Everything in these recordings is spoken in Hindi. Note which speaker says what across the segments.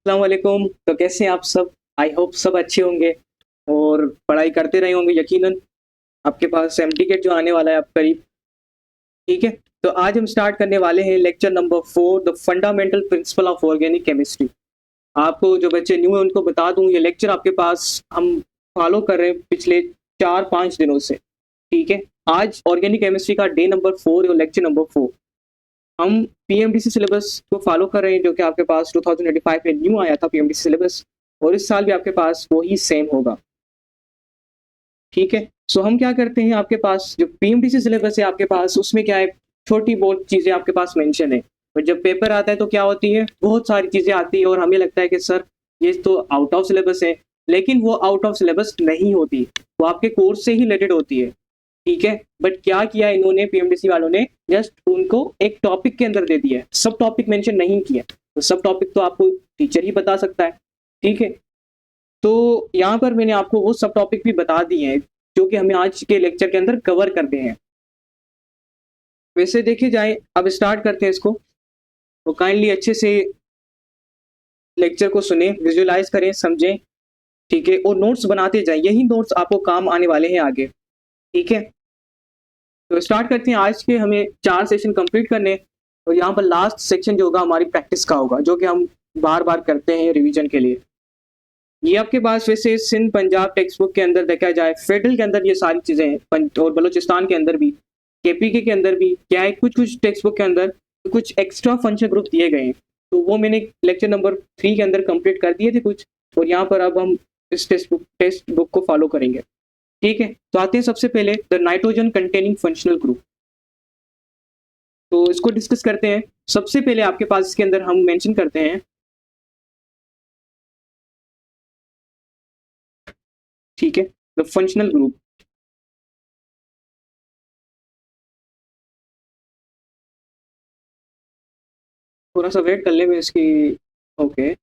Speaker 1: अस्सलाम वालेकुम। तो कैसे हैं आप सब? आई होप सब अच्छे होंगे और पढ़ाई करते रहे होंगे यकीनन। आपके पास एमटीकेट जो आने वाला है अब करीब, ठीक है? तो आज हम स्टार्ट करने वाले हैं lecture number 4 the fundamental principle of organic chemistry. आपको जो बच्चे न्यू हैं उनको बता दूँ, ये लेक्चर आपके पास हम फॉलो कर रहे हैं पिछले 4-5 दिनों से, ठीक है? आज ऑर्गेनिक केमिस्ट्री का डे नंबर 4 और लेक्चर नंबर 4। हम पीएमडीसी सिलेबस को फॉलो कर रहे हैं जो कि आपके पास 2025 में न्यू आया था पीएमडीसी सिलेबस, और इस साल भी आपके पास वही सेम होगा, ठीक है? सो हम क्या करते हैं, आपके पास जो पीएमडीसी सिलेबस है आपके पास उसमें क्या है, छोटी बहुत चीज़ें आपके पास मेंशन है, और जब पेपर आता है तो क्या होती है, बहुत सारी चीज़ें आती है और हमें लगता है कि सर ये तो आउट ऑफ सिलेबस है, लेकिन वो आउट ऑफ सिलेबस नहीं होती, वो आपके कोर्स से ही रिलेटेड होती है, ठीक है? बट क्या किया इन्होंने पीएमडीसी वालों ने, जस्ट उनको एक टॉपिक के अंदर दे दिया है, सब टॉपिक मेंशन नहीं किया। तो सब टॉपिक तो आपको टीचर ही बता सकता है, ठीक है? तो यहाँ पर मैंने आपको वो सब टॉपिक भी बता दिए हैं जो कि हमें आज के लेक्चर के अंदर कवर करने हैं। वैसे देखे जाए, अब स्टार्ट करते हैं इसको, तो काइंडली अच्छे से लेक्चर को सुने, विजुअलाइज करें, समझें, ठीक है? और नोट्स बनाते जाएं, यही नोट्स आपको काम आने वाले हैं आगे, ठीक है? तो स्टार्ट करते हैं। आज के हमें 4 सेशन कंप्लीट करने हैं, और यहाँ पर लास्ट सेक्शन जो होगा हमारी प्रैक्टिस का होगा, जो कि हम बार-बार करते हैं रिवीजन के लिए। ये आपके पास वैसे सिंध पंजाब टेक्स्ट बुक के अंदर देखा जाए, फेडरल के अंदर ये सारी चीज़ें हैं, और बलूचिस्तान के अंदर भी, केपीके के अंदर भी क्या है, कुछ-कुछ टेक्स्ट बुक के अंदर कुछ एक्स्ट्रा फंक्शन ग्रुप दिए गए हैं। तो वो मैंने लेक्चर नंबर 3 के अंदर कंप्लीट कर दिए थे कुछ, और यहाँ पर अब हम इस टेक्स्ट बुक को फॉलो करेंगे, ठीक है? तो आते हैं सबसे पहले the nitrogen containing functional group. तो इसको डिस्कस करते हैं। सबसे पहले आपके पास इसके अंदर हम मेंशन करते हैं, ठीक है, द फंक्शनल ग्रुप। थोड़ा सा वेट कर ले, मैं इसकी, ओके,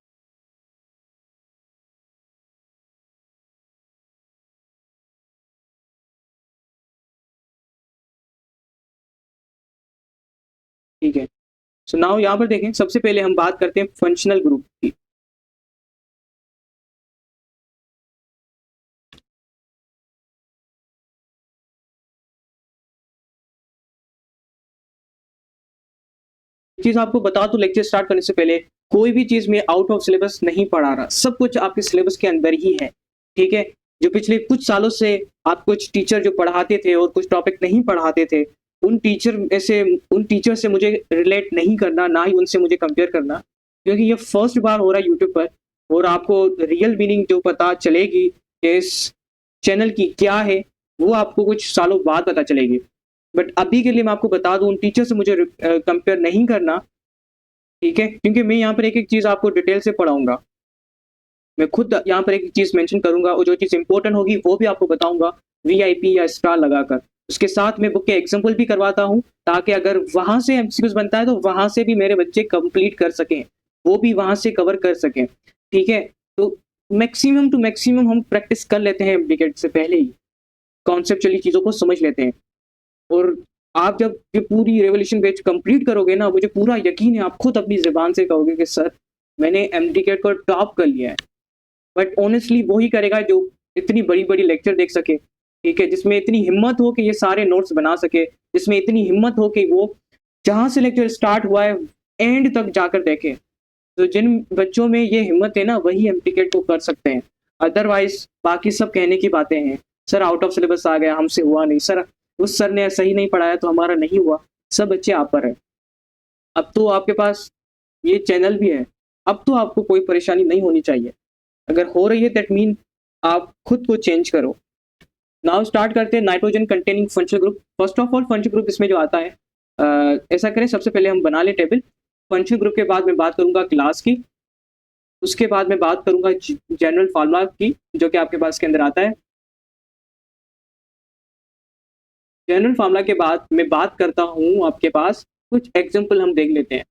Speaker 1: ठीक है। सो नाउ यहाँ पर देखें, सबसे पहले हम बात करते हैं फंक्शनल ग्रुप की। चीज आपको बता दूं, लेक्चर स्टार्ट करने से पहले कोई भी चीज में आउट ऑफ सिलेबस नहीं पढ़ा रहा, सब कुछ आपके सिलेबस के अंदर ही है, ठीक है? जो पिछले कुछ सालों से आप कुछ टीचर जो पढ़ाते थे और कुछ टॉपिक नहीं पढ़ाते थे, उन टीचर से मुझे रिलेट नहीं करना, ना ही उनसे मुझे कंपेयर करना, क्योंकि ये फर्स्ट बार हो रहा है यूट्यूब पर, और आपको रियल मीनिंग जो पता चलेगी कि इस चैनल की क्या है, वो आपको कुछ सालों बाद पता चलेगी। बट अभी के लिए मैं आपको बता दूं, उन टीचर से मुझे कंपेयर नहीं करना, ठीक है? क्योंकि मैं यहाँ पर एक एक चीज़ आपको डिटेल से पढ़ाऊंगा, मैं खुद यहाँ पर एक चीज़ मेंशन करूंगा, और जो चीज़ इंपॉर्टेंट होगी वो भी आपको बताऊंगा, वीआईपी या स्टार लगाकर। उसके साथ मैं बुक के एग्जाम्पल भी करवाता हूँ, ताकि अगर वहां से एमसीक्यूज बनता है तो वहां से भी मेरे बच्चे कंप्लीट कर सकें, वो भी वहां से कवर कर सकें, ठीक है? तो मैक्सिमम टू मैक्सिमम हम प्रैक्टिस कर लेते हैं एप्लीकेट से पहले ही, कॉन्सेप्चुअली चीज़ों को समझ लेते हैं। और आप जब ये पूरी रेवोल्यूशन बैच कंप्लीट करोगे ना, मुझे पूरा यकीन है आप खुद अपनी ज़ुबान से कहोगे कि सर मैंने एमडीकेट को टॉप कर लिया है। बट ऑनेस्टली वही करेगा जो इतनी बड़ी-बड़ी लेक्चर देख सके, ठीक है? जिसमें इतनी हिम्मत हो कि ये सारे नोट्स बना सके, जिसमें इतनी हिम्मत हो कि वो जहाँ से लेक्चर स्टार्ट हुआ है एंड तक जाकर देखे। तो जिन बच्चों में ये हिम्मत है ना, वही एमडीकेट को कर सकते हैं। अदरवाइज़ बाकी सब कहने की बातें हैं। सर आउट ऑफ सिलेबस आ गया, हमसे हुआ नहीं। सर उस सर ने सही नहीं पढ़ाया तो हमारा नहीं हुआ। सब बच्चे आप पर है। अब तो आपके पास ये चैनल भी है, अब तो आपको कोई परेशानी नहीं होनी चाहिए। अगर हो रही है दैट मीन आप खुद को चेंज करो। नाउ स्टार्ट करते हैं nitrogen containing functional group. First of all functional group इसमें जो आता है, ऐसा करें सबसे पहले हम बना लें टेबल। फंक्शनल ग्रुप के बाद मैं बात करूंगा क्लास की, उसके बाद मैं बात करूंगा जनरल फार्मूला की, जो कि आपके पास के अंदर आता है। जनरल फार्मूला के बाद मैं बात करता हूँ आपके पास, कुछ एग्जाम्पल हम देख लेते हैं।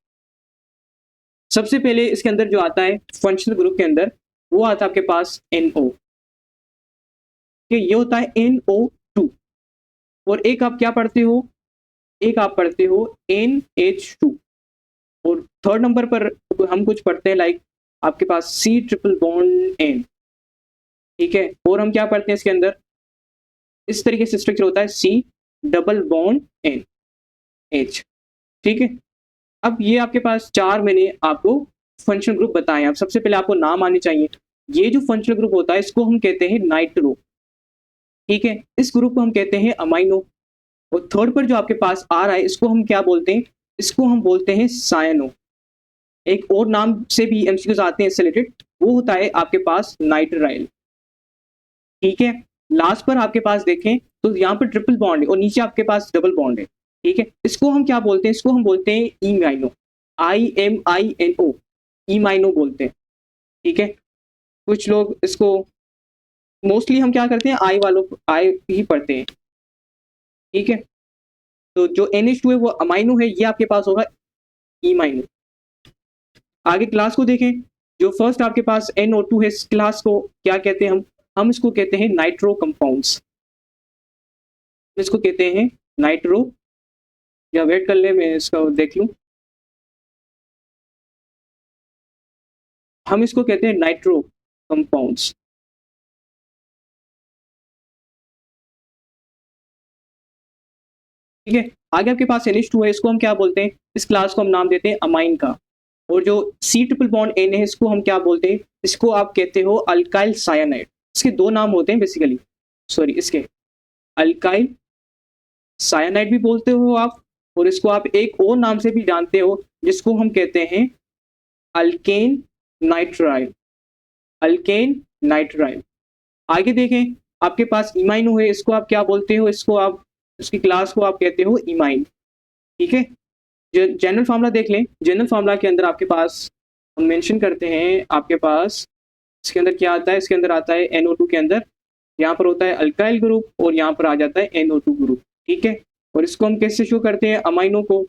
Speaker 1: सबसे पहले इसके अंदर जो आता है फंक्शनल ग्रुप के अंदर, वो आता है आपके पास NO, कि ये होता है NO2। और एक आप क्या पढ़ते हो, एक आप पढ़ते हो NH2। और थर्ड नंबर पर हम कुछ पढ़ते हैं लाइक आपके पास C ट्रिपल बॉन्ड N, ठीक है। और हम क्या पढ़ते हैं इसके अंदर, इस तरीके से स्ट्रक्चर होता है C double bond N H, ठीक है। अब ये आपके पास 4 मैंने आपको फंक्शनल ग्रुप बताए हैं। अब सबसे पहले आपको नाम आने चाहिए। ये जो फंक्शनल ग्रुप होता है इसको हम कहते हैं नाइट्रो, ठीक है। इस ग्रुप को हम कहते हैं अमाइनो। और थर्ड पर जो आपके पास आ रहा है इसको हम क्या बोलते हैं, इसको हम बोलते हैं सायनो। एक और नाम से भी एमसीक्यूज आते हैं इससे रिलेटेड, वो होता है आपके पास नाइट्राइल, ठीक है। लास्ट पर आपके पास देखें तो यहाँ पर ट्रिपल बॉन्ड है और नीचे आपके पास डबल बॉन्ड है, ठीक है। इसको हम क्या बोलते हैं, इसको हम बोलते हैं इमाइनो, IMINO, इमाइनो बोलते हैं, ठीक है। कुछ लोग इसको मोस्टली हम क्या करते हैं आई ही पढ़ते हैं, ठीक है। तो जो NH2 है वो अमाइनो है, ये आपके पास होगा इमाइनो। आगे क्लास को देखें, जो फर्स्ट आपके पास NO2 है, इस क्लास को क्या कहते हैं हम इसको कहते हैं नाइट्रो कंपाउंड्स, इसको कहते हैं नाइट्रो, या वेट कर ले मैं इसका देख लूं, हम इसको कहते हैं नाइट्रो कंपाउंड्स, ठीक है। आगे आपके पास NH2 है, इसको हम क्या बोलते हैं, इस क्लास को हम नाम देते हैं अमाइन का। और जो C ट्रिपल बॉन्ड N है इसको हम क्या बोलते हैं, इसको आप कहते हो अल्काइल साइनाइड। इसके दो नाम होते हैं बेसिकली, सॉरी, इसके अल्काइल साइनाइड भी बोलते हो आप, और इसको आप एक और नाम से भी जानते हो जिसको हम कहते हैं अल्केन नाइट्राइल, अल्केन नाइट्राइल। आगे देखें, आपके पास इमाइनो है, इसको आप क्या बोलते हो, इसको आप इसकी क्लास को आप कहते हो इमाइन, ठीक है। जनरल फार्मूला देख लें, जनरल फार्मूला के अंदर आपके पास हम मेंशन करते हैं, आपके पास इसके अंदर क्या आता है, इसके अंदर आता है NO2 के अंदर, यहाँ पर होता है अल्काइल ग्रुप और यहाँ पर आ जाता है NO2 ग्रुप, ठीक है। और इसको हम कैसे शो करते हैं, अमाइनो को,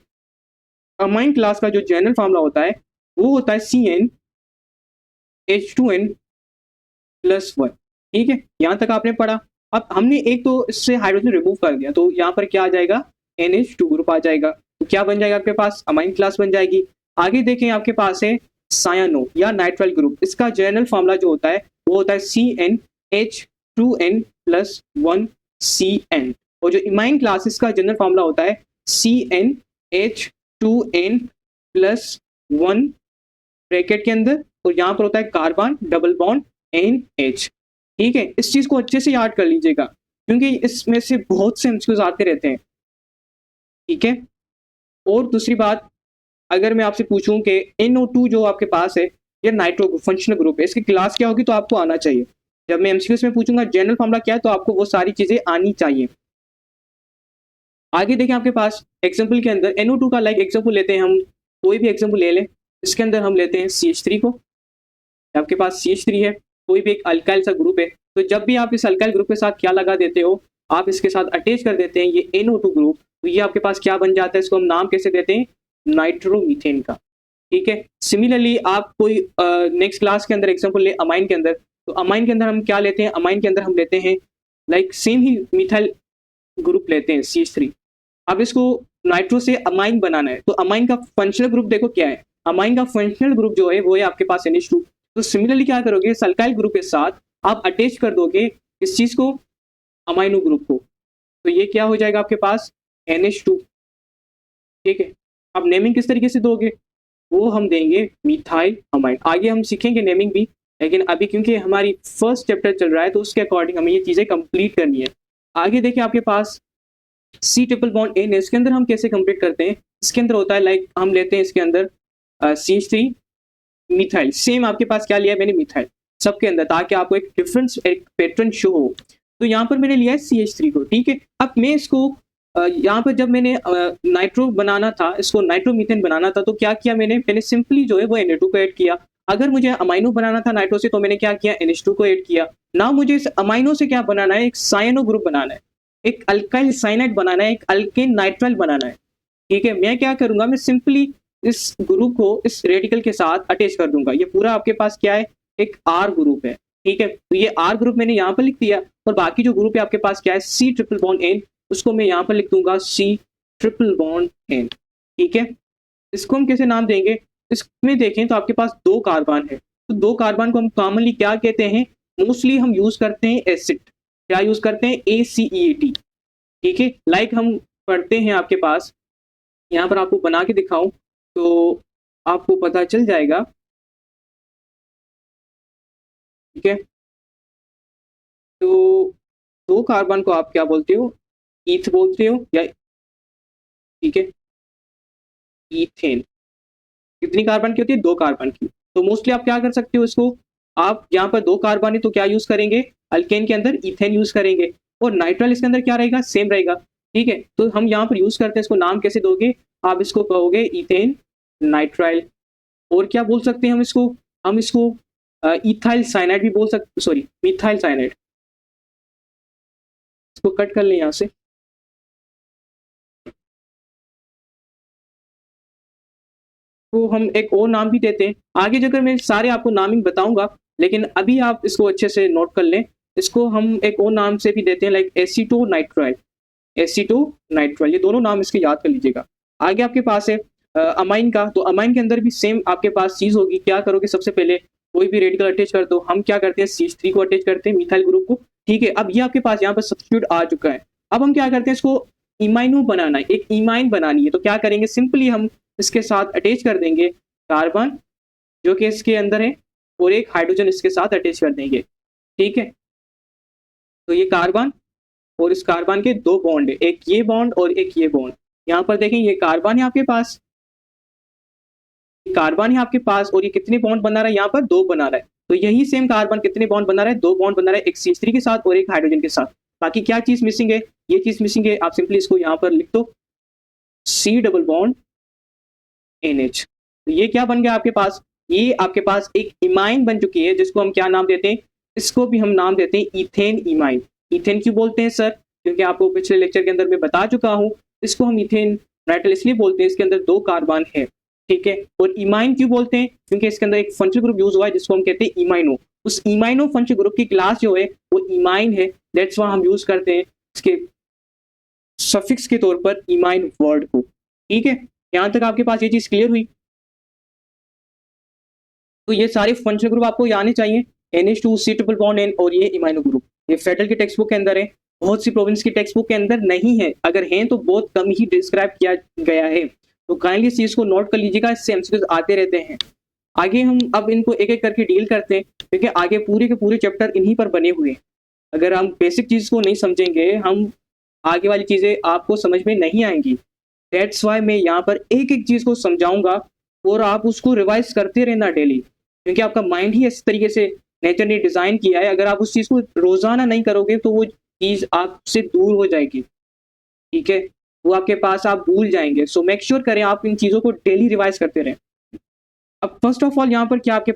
Speaker 1: अमाइन क्लास का जो जनरल फार्मूला होता है वो होता है CnH2n+1, ठीक है। यहाँ तक आपने पढ़ा। अब हमने एक तो इससे हाइड्रोजन रिमूव कर दिया, तो यहाँ पर क्या आ जाएगा, NH2 ग्रुप आ जाएगा, तो क्या बन जाएगा आपके पास, अमाइन क्लास बन जाएगी। आगे देखें, आपके पास है सायानो या नाइट्राइल ग्रुप, इसका जनरल फार्मूला जो होता है वो होता है CnH2n+1Cn, और जो इमाइन क्लास इसका जनरल फार्मूला होता है CnH2n+1 ब्रैकेट के अंदर, और यहाँ पर होता है कार्बन डबल बॉन्ड NH, ठीक है। इस चीज को अच्छे से याद कर लीजिएगा क्योंकि इसमें से बहुत से एमसीक्यूज आते रहते हैं, ठीक है। और दूसरी बात, अगर मैं आपसे पूछूं कि NO2 जो आपके पास है ये नाइट्रो फंक्शनल ग्रुप है, इसकी क्लास क्या होगी, तो आपको आना चाहिए। जब मैं एमसीक्यूज में पूछूंगा जनरल फार्मूला क्या है, तो आपको वो सारी चीजें आनी चाहिए। आगे देखें, आपके पास एग्जाम्पल के अंदर NO2 का लाइक एग्जाम्पल लेते हैं हम, कोई भी एग्जाम्पल ले लें। इसके अंदर हम लेते हैं CH3 को, आपके पास CH3 है, कोई भी एक अल्काइल सा ग्रुप है, तो जब भी आप इस अल्काइल ग्रुप के साथ क्या लगा देते हो, आप इसके साथ अटैच कर देते हैं ये NO2 ग्रुप, तो ये आपके पास क्या बन जाता है, इसको हम नाम कैसे देते हैं, नाइट्रोमीथेन का, ठीक है। सिमिलरली आप कोई नेक्स्ट क्लास के अंदर एग्जाम्पल ले अमाइन के अंदर, तो अमाइन के अंदर हम क्या लेते हैं, अमाइन के अंदर हम लेते हैं लाइक सेम ही मिथाइल ग्रुप लेते हैं CH3। अब इसको नाइट्रो से अमाइन बनाना है, तो अमाइन का फंक्शनल ग्रुप देखो क्या है, अमाइन का फंक्शनल ग्रुप जो है वो है आपके पास NH2। तो सिमिलरली क्या करोगे, सल्काइल ग्रुप के साथ आप अटैच कर दोगे इस चीज को, अमाइनो ग्रुप को, तो ये क्या हो जाएगा आपके पास NH2, ठीक है। अब नेमिंग किस तरीके से दोगे, वो हम देंगे मिथाइल अमाइन। आगे हम सीखेंगे नेमिंग भी, लेकिन अभी क्योंकि हमारी फर्स्ट चैप्टर चल रहा है तो उसके अकॉर्डिंग हमें ये चीजें कंप्लीट करनी है। आगे देखिए, आपके पास C ट्रिपल बॉन्ड N है, इसके अंदर हम कैसे कंप्लीट करते हैं, इसके अंदर होता है लाइक हम लेते हैं इसके अंदर CH3 मिथाइल, सेम आपके पास क्या लिया है मैंने, मिथाइल सबके अंदर, ताकि आपको एक डिफरेंस, एक पैटर्न शो हो। तो यहाँ पर मैंने लिया है CH3 को, ठीक है। अब मैं इसको यहाँ पर जब मैंने नाइट्रो बनाना था, इसको नाइट्रोमीथेन बनाना था, तो क्या किया मैंने सिंपली जो है वो Na2 को ऐड किया। अगर मुझे अमाइनो बनाना था नाइट्रो से, तो मैंने क्या किया, NH2 को ऐड किया। ना मुझे इस अमाइनो से क्या बनाना है, एक साइनो ग्रुप बनाना है, एक अल्काइल साइनाइड बनाना है, एक अल्केन नाइट्राइल बनाना है, ठीक है। मैं क्या करूंगा, मैं सिंपली इस ग्रुप को इस रेडिकल के साथ अटैच कर दूंगा। ये पूरा आपके पास क्या है, एक R ग्रुप है, ठीक है। तो ये R ग्रुप मैंने यहाँ पर लिख दिया, और बाकी जो ग्रुप है आपके पास क्या है, C ट्रिपल बॉन्ड N, उसको मैं यहाँ पर लिख दूंगा C ट्रिपल बॉन्ड N, ठीक है। इसको हम कैसे नाम देंगे, इसमें देखें तो आपके पास 2 कार्बन है, तो 2 कार्बन को हम कॉमनली क्या कहते हैं? मोस्टली हम यूज करते हैं एसिड। क्या यूज करते हैं? ACEAT। ठीक है, लाइक हम पढ़ते हैं आपके पास, यहाँ पर आपको बना के दिखाऊं तो आपको पता चल जाएगा। ठीक है, तो 2 कार्बन को आप क्या बोलते हो? ईथ बोलते हो या, ठीक है, ईथेन। कितनी कार्बन की होती है? 2 कार्बन की। तो मोस्टली आप क्या कर सकते हो इसको, आप यहाँ पर 2 कार्बन है तो क्या यूज करेंगे? अल्केन के अंदर इथेन यूज करेंगे, और नाइट्राइल इसके अंदर क्या रहेगा? सेम रहेगा। ठीक है, तो हम यहाँ पर यूज करते हैं, इसको नाम कैसे दोगे? आप इसको कहोगे इथेन नाइट्राइल। और क्या बोल सकते हैं हम इसको? हम इसको इथाइल साइनाइड भी बोल सकते, सॉरी मिथाइल साइनाइड। इसको कट कर लें यहाँ से। तो हम एक और नाम भी देते हैं, आगे जाकर मैं सारे आपको नामिंग बताऊंगा, लेकिन अभी आप इसको अच्छे से नोट कर लें। इसको हम एक और नाम से भी देते हैं, लाइक एसीटोनाइट्राइल। एसीटोनाइट्राइल, ये दोनों नाम इसके याद कर लीजिएगा। आगे आपके पास है अमाइन का, तो अमाइन के अंदर भी सेम आपके पास चीज होगी। क्या करोगे? सबसे पहले कोई भी रेडिकल अटैच कर दो, हम क्या करते हैं? CH3 को अटैच करते हैं, मिथाइल ग्रुप को। ठीक है, अब ये आपके पास यहाँ पर सब्स्टिट्यूट आ चुका है। अब हम क्या करते हैं? इसको इमाइनो बनाना है, एक इमाइन बनानी है, तो क्या करेंगे? सिंपली हम इसके साथ अटैच कर देंगे कार्बन जो कि इसके अंदर है, और एक हाइड्रोजन इसके साथ अटैच कर देंगे। ठीक है, तो ये कार्बन और इस कार्बन के 2 बॉन्ड है, एक ये बॉन्ड और एक ये बॉन्ड। यहाँ पर देखें, ये कार्बन है आपके पास, कार्बन है आपके पास, और ये कितने बॉन्ड बना रहा है? यहाँ पर 2 बना रहा है। तो यही सेम कार्बन कितने बॉन्ड बना रहा है? 2 बॉन्ड बना रहा है, एक CH3 के साथ और एक हाइड्रोजन के साथ। बाकी क्या चीज मिसिंग है? ये चीज मिसिंग है, आप सिंपली इसको यहाँ पर लिख दो, C डबल बॉन्ड NH। तो ये क्या बन गया आपके पास? ये आपके पास एक इमाइन बन चुकी है, जिसको हम क्या नाम देते हैं? इसको भी हम नाम देते हैं इथेन इमाइन। इथेन क्यों बोलते हैं सर? क्योंकि आपको पिछले लेक्चर के अंदर मैं बता चुका हूँ, इसको हम इथेन नाइट्राइल इसलिए बोलते हैं, इसके अंदर 2 कार्बन है। ठीक है, और इमाइन क्यों बोलते हैं? क्योंकि इसके अंदर एक फंक्शनल ग्रुप यूज हुआ है, जिसको हम कहते हैं इमाइनो। उस इमाइनो फंक्शनल ग्रुप की क्लास जो है वो इमाइन है, दैट्स व्हाई हम यूज करते हैं इसके सफिक्स के तौर पर इमाइन वर्ड को। ठीक है, यहां तक आपके पास ये चीज क्लियर हुई? तो ये सारे फंक्शनल ग्रुप आपको आने चाहिए, NH2 C triple bond N, और ये इमाइनो ग्रुप। ये फेडरल की टेक्स्ट बुक के अंदर है, बहुत सी प्रोविंस की टेक्स्ट बुक के अंदर नहीं है, अगर हैं तो बहुत कम ही डिस्क्राइब किया गया है। तो काइंडली इस चीज को नोट कर लीजिएगा, इससे MCQs आते रहते हैं। आगे हम अब इनको एक एक करके डील करते हैं, क्योंकि आगे पूरे के पूरे चैप्टर इन्हीं पर बने हुए हैं। अगर हम बेसिक चीज को नहीं समझेंगे, हम आगे वाली चीजें आपको समझ में नहीं आएंगी। दैट्स वाई मैं यहाँ पर एक एक चीज को समझाऊंगा, और आप उसको रिवाइज करते रहना डेली, क्योंकि आपका माइंड ही इस तरीके से नेचर ने डिजाइन किया है। अगर आप उस चीज को रोजाना नहीं करोगे तो वो चीज आपसे दूर हो जाएगी। ठीक है, वो आपके पास आप भूल जाएंगे। सो मेक श्योर करें आप इन चीजों को डेली रिवाइज करते रहें। अब फर्स्ट ऑफ ऑल यहाँ पर क्या आपके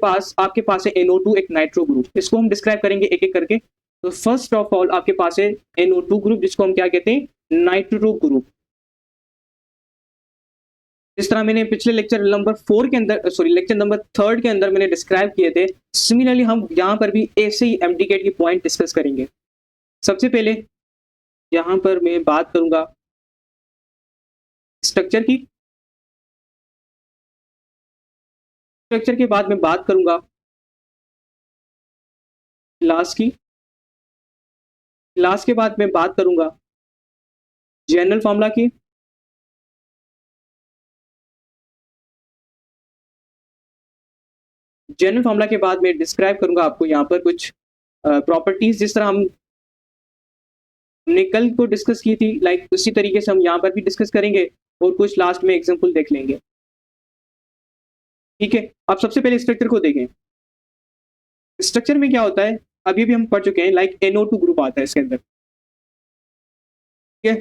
Speaker 1: पास है NO2, एक नाइट्रो ग्रुप, इसको हम डिस्क्राइब करेंगे एक एक करके। तो फर्स्ट ऑफ ऑल आपके पास है NO2 ग्रुप, जिसको हम क्या कहते हैं? Nitro group. इस तरह मैंने पिछले लेक्चर नंबर 4 के अंदर, सॉरी लेक्चर नंबर 3 के अंदर मैंने डिस्क्राइब किए थे। सिमिलरली हम यहाँ पर भी ऐसे ही MDK की पॉइंट डिस्कस करेंगे। सबसे पहले यहाँ पर मैं बात करूंगा स्ट्रक्चर की, स्ट्रक्चर के बाद मैं बात करूंगा क्लास की, क्लास के बाद मैं बात करूंगा जनरल फॉर्मूला की, जनरल फॉर्मूला के बाद मैं डिस्क्राइब करूंगा आपको यहाँ पर कुछ प्रॉपर्टीज, जिस तरह हमने कल को डिस्कस की थी, लाइक उसी तरीके से हम यहाँ पर भी डिस्कस करेंगे, और कुछ लास्ट में एग्जांपल देख लेंगे। ठीक है, अब सबसे पहले स्ट्रक्चर को देखें। स्ट्रक्चर में क्या होता है अभी भी हम पढ़ चुके हैं, लाइक NO2 ग्रुप आता है इसके अंदर। ठीक है,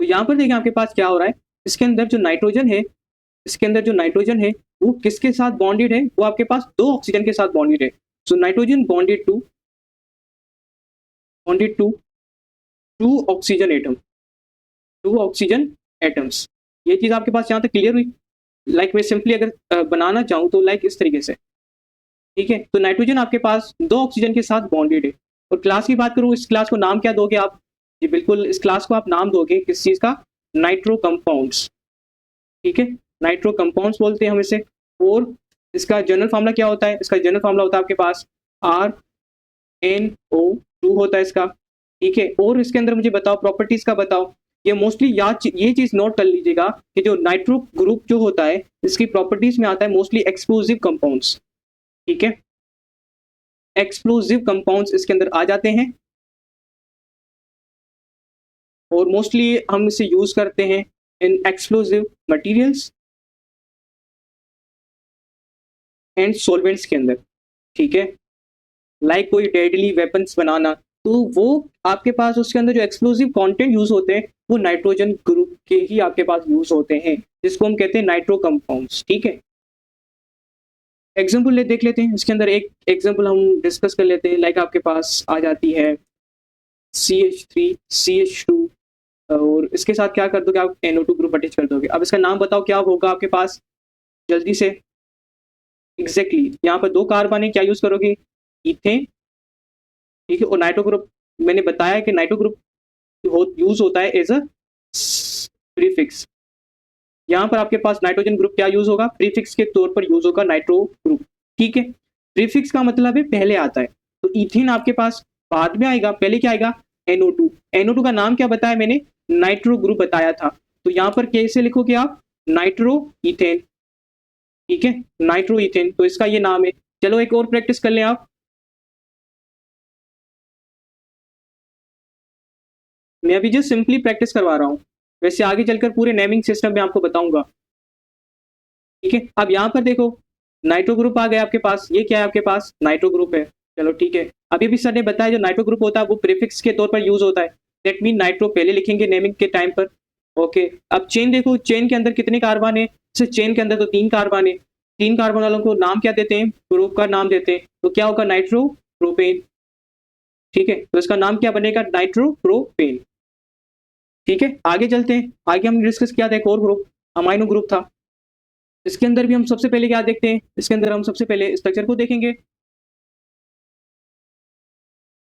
Speaker 1: तो यहाँ पर देखें आपके पास क्या हो रहा है, इसके अंदर जो नाइट्रोजन है, इसके अंदर जो नाइट्रोजन है वो किसके साथ बॉन्डेड है? वो आपके पास 2 ऑक्सीजन के साथ बॉन्डेड है। So nitrogen bonded to 2 oxygen atom, 2 oxygen atoms. ये चीज आपके पास यहाँ तक क्लियर हुई? लाइक मैं सिंपली अगर बनाना चाहूँ तो लाइक इस तरीके से। ठीक है, तो नाइट्रोजन आपके पास 2 ऑक्सीजन के साथ बॉन्डेड है। और क्लास की बात करूँ, इस क्लास को नाम क्या दोगे आप? जी बिल्कुल, इस क्लास को आप नाम दोगे किस चीज का? Nitro compounds. ठीक है, नाइट्रो कंपाउंड्स बोलते हैं हम इसे। और इसका जनरल फॉर्मूला क्या होता है? इसका जनरल फॉर्मूला होता है आपके पास RnO2 होता है इसका, ठीक है। और इसके अंदर मुझे बताओ, प्रॉपर्टीज का बताओ। ये मोस्टली ये चीज नोट कर लीजिएगा कि जो नाइट्रो ग्रुप जो होता है, इसकी प्रॉपर्टीज में आता है मोस्टली एक्सप्लोजिव कंपाउंड्स, ठीक है। एक्सप्लोजिव कंपाउंड्स इसके अंदर आ जाते हैं और मोस्टली हम इसे यूज करते हैं इन एक्सप्लोजिव मटेरियल्स एंड सॉल्वेंट्स के अंदर, ठीक है। लाइक कोई डेडली वेपन्स बनाना, तो वो आपके पास उसके अंदर जो एक्सप्लोजिव कंटेंट यूज होते हैं वो नाइट्रोजन ग्रुप के ही आपके पास यूज होते हैं, जिसको हम कहते हैं नाइट्रो कंपाउंड्स, ठीक है। एग्जाम्पल देख लेते हैं, इसके अंदर एक एग्जाम्पल हम डिस्कस कर लेते हैं। लाइक आपके पास आ जाती है CH3 CH2 और इसके साथ क्या कर दोगे आप? NO2 ग्रुप अटैच कर दोगे। अब इसका नाम बताओ क्या होगा आपके पास जल्दी से। एग्जैक्टली यहाँ पर 2 कार्बन है, क्या यूज करोगे? इथेन, ठीक है। और नाइट्रो ग्रुप मैंने बताया कि नाइट्रो ग्रुप यूज होता है एज अ प्रीफिक्स। यहाँ पर आपके पास नाइट्रोजन ग्रुप क्या यूज होगा? प्रीफिक्स के तौर पर यूज होगा नाइट्रो ग्रुप, ठीक है। प्रीफिक्स का मतलब है पहले आता है, तो इथेन आपके पास बाद में आएगा, पहले क्या आएगा? NO2। NO2 का नाम क्या बताया मैंने? नाइट्रो ग्रुप बताया था, तो यहाँ पर कैसे लिखोगे आप? नाइट्रो इथेन, ठीक है, नाइट्रो इथेन, तो इसका ये नाम है। चलो एक और प्रैक्टिस कर लें आप। मैं अभी जस्ट सिंपली प्रैक्टिस करवा रहा हूँ, वैसे आगे चलकर पूरे नेमिंग सिस्टम में आपको बताऊंगा, ठीक है। अब यहाँ पर देखो, नाइट्रो ग्रुप आ गया आपके पास, ये क्या है आपके पास? नाइट्रो ग्रुप है, चलो ठीक है। अभी भी सर ने बताया जो नाइट्रो ग्रुप होता है वो प्रीफिक्स के तौर पर यूज होता है, दैट मीन नाइट्रो पहले लिखेंगे नेमिंग के टाइम पर, ओके। अब चेन देखो, चेन के अंदर कितने कार्बन है? सर चेन के अंदर तो 3 कार्बन है, 3 कार्बन वालों को नाम क्या देते हैं? ग्रुप का नाम देते हैं, तो क्या होगा? नाइट्रो प्रोपेन, ठीक है। तो इसका नाम क्या बनेगा? नाइट्रो प्रोपेन, ठीक है। आगे चलते हैं, आगे हम डिस्कस किया था एक और ग्रुप, अमाइनो ग्रुप था। इसके अंदर भी हम सबसे पहले क्या देखते हैं? इसके अंदर हम सबसे पहले स्ट्रक्चर को देखेंगे।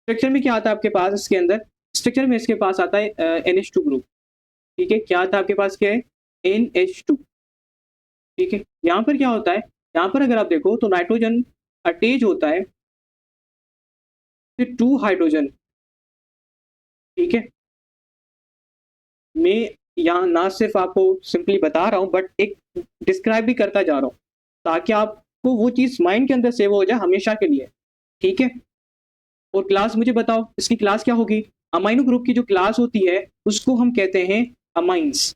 Speaker 1: स्ट्रक्चर में क्या आता है आपके पास? इसके अंदर स्ट्रक्चर में इसके पास आता है NH2 ग्रुप, ठीक है। क्या आता है आपके पास? क्या है? NH2, ठीक है। यहाँ पर क्या होता है? यहाँ पर अगर आप देखो तो नाइट्रोजन अटैच होता है 2 हाइड्रोजन, ठीक है। मैं यहाँ ना सिर्फ आपको सिंपली बता रहा हूँ बट एक डिस्क्राइब भी करता जा रहा हूँ, ताकि आपको वो चीज़ माइंड के अंदर सेव हो जाए हमेशा के लिए, ठीक है। और क्लास मुझे बताओ, इसकी क्लास क्या होगी? अमाइनो ग्रुप की जो क्लास होती है उसको हम कहते हैं अमाइंस,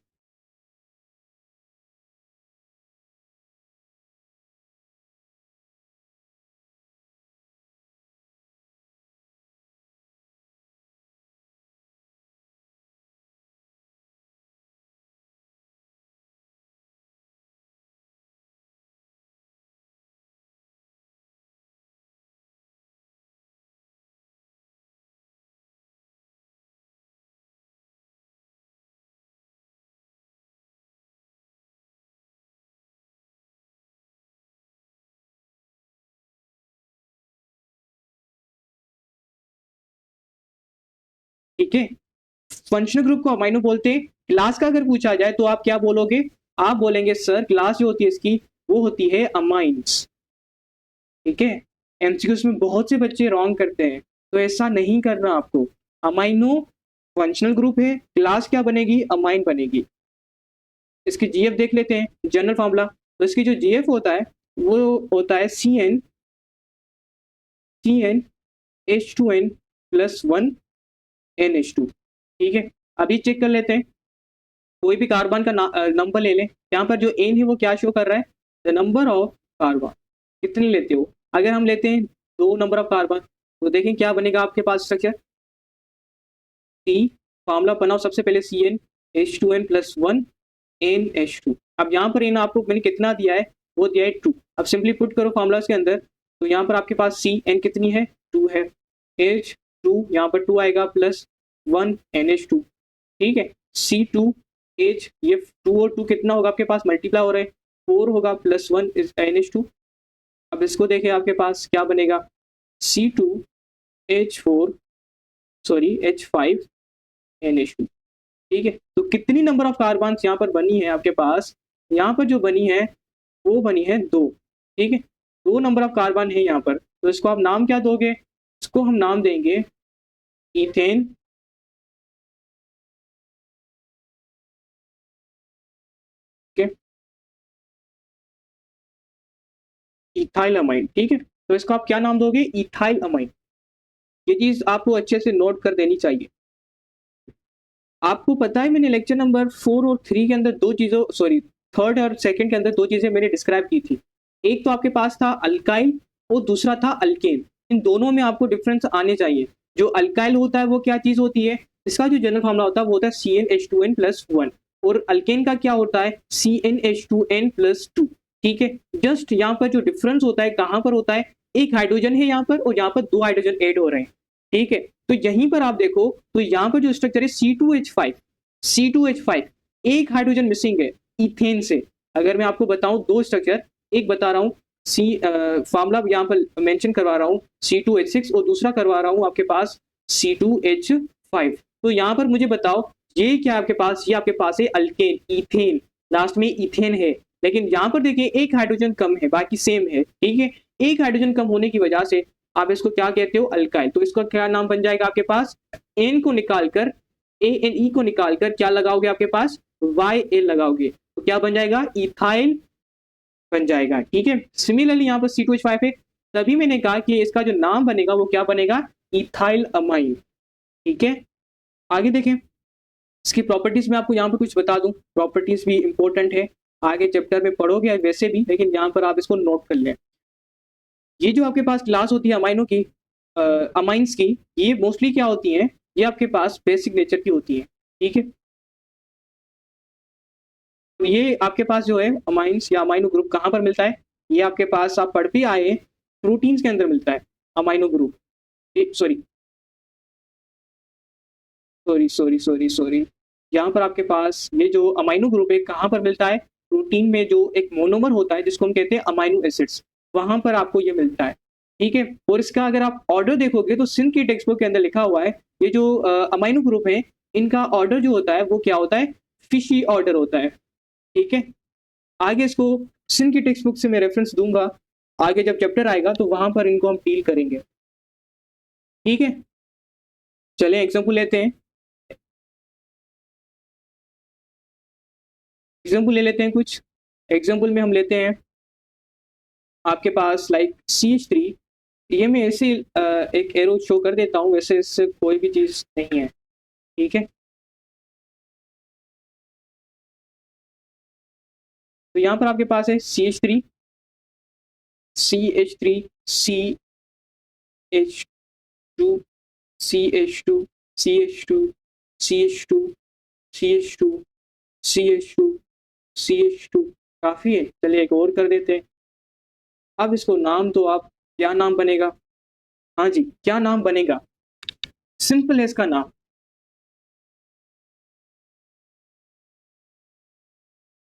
Speaker 1: ठीक है। फंक्शनल ग्रुप को अमाइनो बोलते हैं। क्लास का अगर पूछा जाए तो आप क्या बोलोगे? आप बोलेंगे सर क्लास जो होती है इसकी वो होती है अमाइंस, ठीक है। एमसीक्यूज में बहुत से बच्चे रॉन्ग करते हैं, तो ऐसा नहीं करना आपको। अमाइनो फंक्शनल ग्रुप है, क्लास क्या बनेगी? अमाइन बनेगी। इसकी जीएफ देख लेते हैं, जनरल फॉर्मूला। तो इसकी जो जीएफ होता है वो होता है CnH2n प्लस 1 NH2, ठीक है। अभी चेक कर लेते हैं, कोई भी कार्बन का नंबर ले लें। यहाँ पर जो एन है वो क्या शो कर रहा है? The number of carbon. कितने लेते हो? अगर हम लेते हैं 2 नंबर ऑफ कार्बन, तो देखें क्या बनेगा आपके पास स्ट्रक्चर। सी फॉर्मूला बनाओ सबसे पहले, CnH2n प्लस 1 NH2। अब यहाँ पर इन आपको मैंने कितना दिया है? वो दिया है 2। अब सिंपली पुट करो फॉर्मूला के अंदर, तो यहाँ पर आपके पास Cn कितनी है? 2 है। H2 यहाँ पर 2 आएगा प्लस 1 NH2, ठीक है। C2H, ये 2 और 2 कितना होगा आपके पास? मल्टीप्लाई हो रहे हैं, 4 होगा प्लस 1 इज NH2। अब इसको देखें आपके पास क्या बनेगा? C2H4 सॉरी H5 NH2, ठीक है। तो कितनी नंबर ऑफ कार्बन यहाँ पर बनी है आपके पास? यहाँ पर जो बनी है वो बनी है 2, ठीक है, 2 नंबर ऑफ कार्बन है यहाँ पर, तो इसको आप नाम क्या दोगे? इसको हम नाम देंगे इथेन, ठीक है, इथाइल अमाइन, ठीक है, तो इसको आप क्या नाम दोगे? Ethyl amine. ये चीज आपको अच्छे से नोट कर देनी चाहिए। आपको पता है मैंने लेक्चर नंबर 4 और 3 के अंदर दो चीजों, सॉरी, थर्ड और सेकंड के अंदर दो चीजें मैंने डिस्क्राइब की थी। एक तो आपके पास था अल्काइल और दूसरा था अल्केन। इन दोनों में आपको डिफरेंस आने चाहिए। जो अल्काइल होता है वो क्या चीज होती है? इसका जो जनरल फॉर्मूला होता है वो होता है CnH2n+1, और अल्केन का क्या होता है? CnH2n+2। ठीक है, जस्ट यहाँ पर जो डिफरेंस होता है कहाँ पर होता है? एक हाइड्रोजन है यहाँ पर और यहाँ पर 2 हाइड्रोजन ऐड हो रहे हैं। ठीक है, तो यहीं पर आप देखो तो यहाँ पर जो स्ट्रक्चर है C2H5, एक हाइड्रोजन मिसिंग है इथेन से। अगर मैं आपको बताऊं दो स्ट्रक्चर, एक बता रहा हूँ सी फॉर्मूला यहाँ पर मेंशन करवा रहा हूँ C2H6 और दूसरा करवा रहा हूँ आपके पास C2H5। तो यहाँ पर मुझे बताओ ये क्या आपके पास? ये आपके पास है अल्केन, इथेन, लास्ट में इथेन है, लेकिन यहाँ पर देखिए एक हाइड्रोजन कम है, बाकी सेम है। ठीक है, एक हाइड्रोजन कम होने की वजह से आप इसको क्या कहते हो? अल्काइल। तो इसका क्या नाम बन जाएगा आपके पास? एन को निकालकर, ANE को निकालकर क्या लगाओगे आपके पास? YL लगाओगे, तो क्या बन जाएगा? इथाइल बन जाएगा। ठीक है, सिमिलरली यहाँ पर C2H5 है, तभी मैंने कहा कि इसका जो नाम बनेगा वो क्या बनेगा? Ethyl amine. ठीक है, आगे देखें इसकी प्रॉपर्टीज में आपको यहाँ पर कुछ बता दूं, प्रॉपर्टीज भी इंपॉर्टेंट है, आगे चैप्टर में पढ़ोगे वैसे भी, लेकिन यहाँ पर आप इसको नोट कर लें। ये जो आपके पास क्लास होती है अमाइनो की, अमाइंस की, ये मोस्टली क्या होती हैं? ये आपके पास बेसिक नेचर की होती है। ठीक है, तो ये आपके पास जो है अमाइंस या अमाइनो ग्रुप कहाँ पर मिलता है? ये आपके पास आप पढ़ भी आए, प्रोटीन्स के अंदर मिलता है amino group. Sorry sorry sorry sorry sorry, यहाँ पर आपके पास ये जो अमाइनो ग्रुप है कहाँ पर मिलता है? प्रोटीन में जो एक मोनोमर होता है जिसको हम कहते हैं अमाइनो एसिड्स, वहां पर आपको ये मिलता है। ठीक है, और इसका अगर आप ऑर्डर देखोगे तो सिंध की टेक्स्ट बुक के अंदर लिखा हुआ है ये जो अमाइनो ग्रुप है इनका ऑर्डर जो होता है वो क्या होता है? फिशी ऑर्डर होता है। ठीक है, आगे इसको सिंध की टेक्स्ट बुक से मैं रेफरेंस दूंगा, आगे जब चैप्टर आएगा तो वहां पर इनको हम डील करेंगे। ठीक है, चलें एग्जाम्पल लेते हैं, एग्जाम्पल ले लेते हैं कुछ। एग्जाम्पल में हम लेते हैं आपके पास लाइक CH3, ये मैं ऐसे एक एरो शो कर देता हूँ, वैसे इससे कोई भी चीज़ नहीं है। ठीक है, तो यहाँ पर आपके पास है CH3, CH3, CH2, CH2, CH2, CH2, CH2, CH2, CH2, काफ़ी है। चलिए एक और कर देते हैं। अब इसको नाम तो आप, क्या नाम बनेगा? हाँ जी, क्या नाम बनेगा? सिंपल है इसका नाम,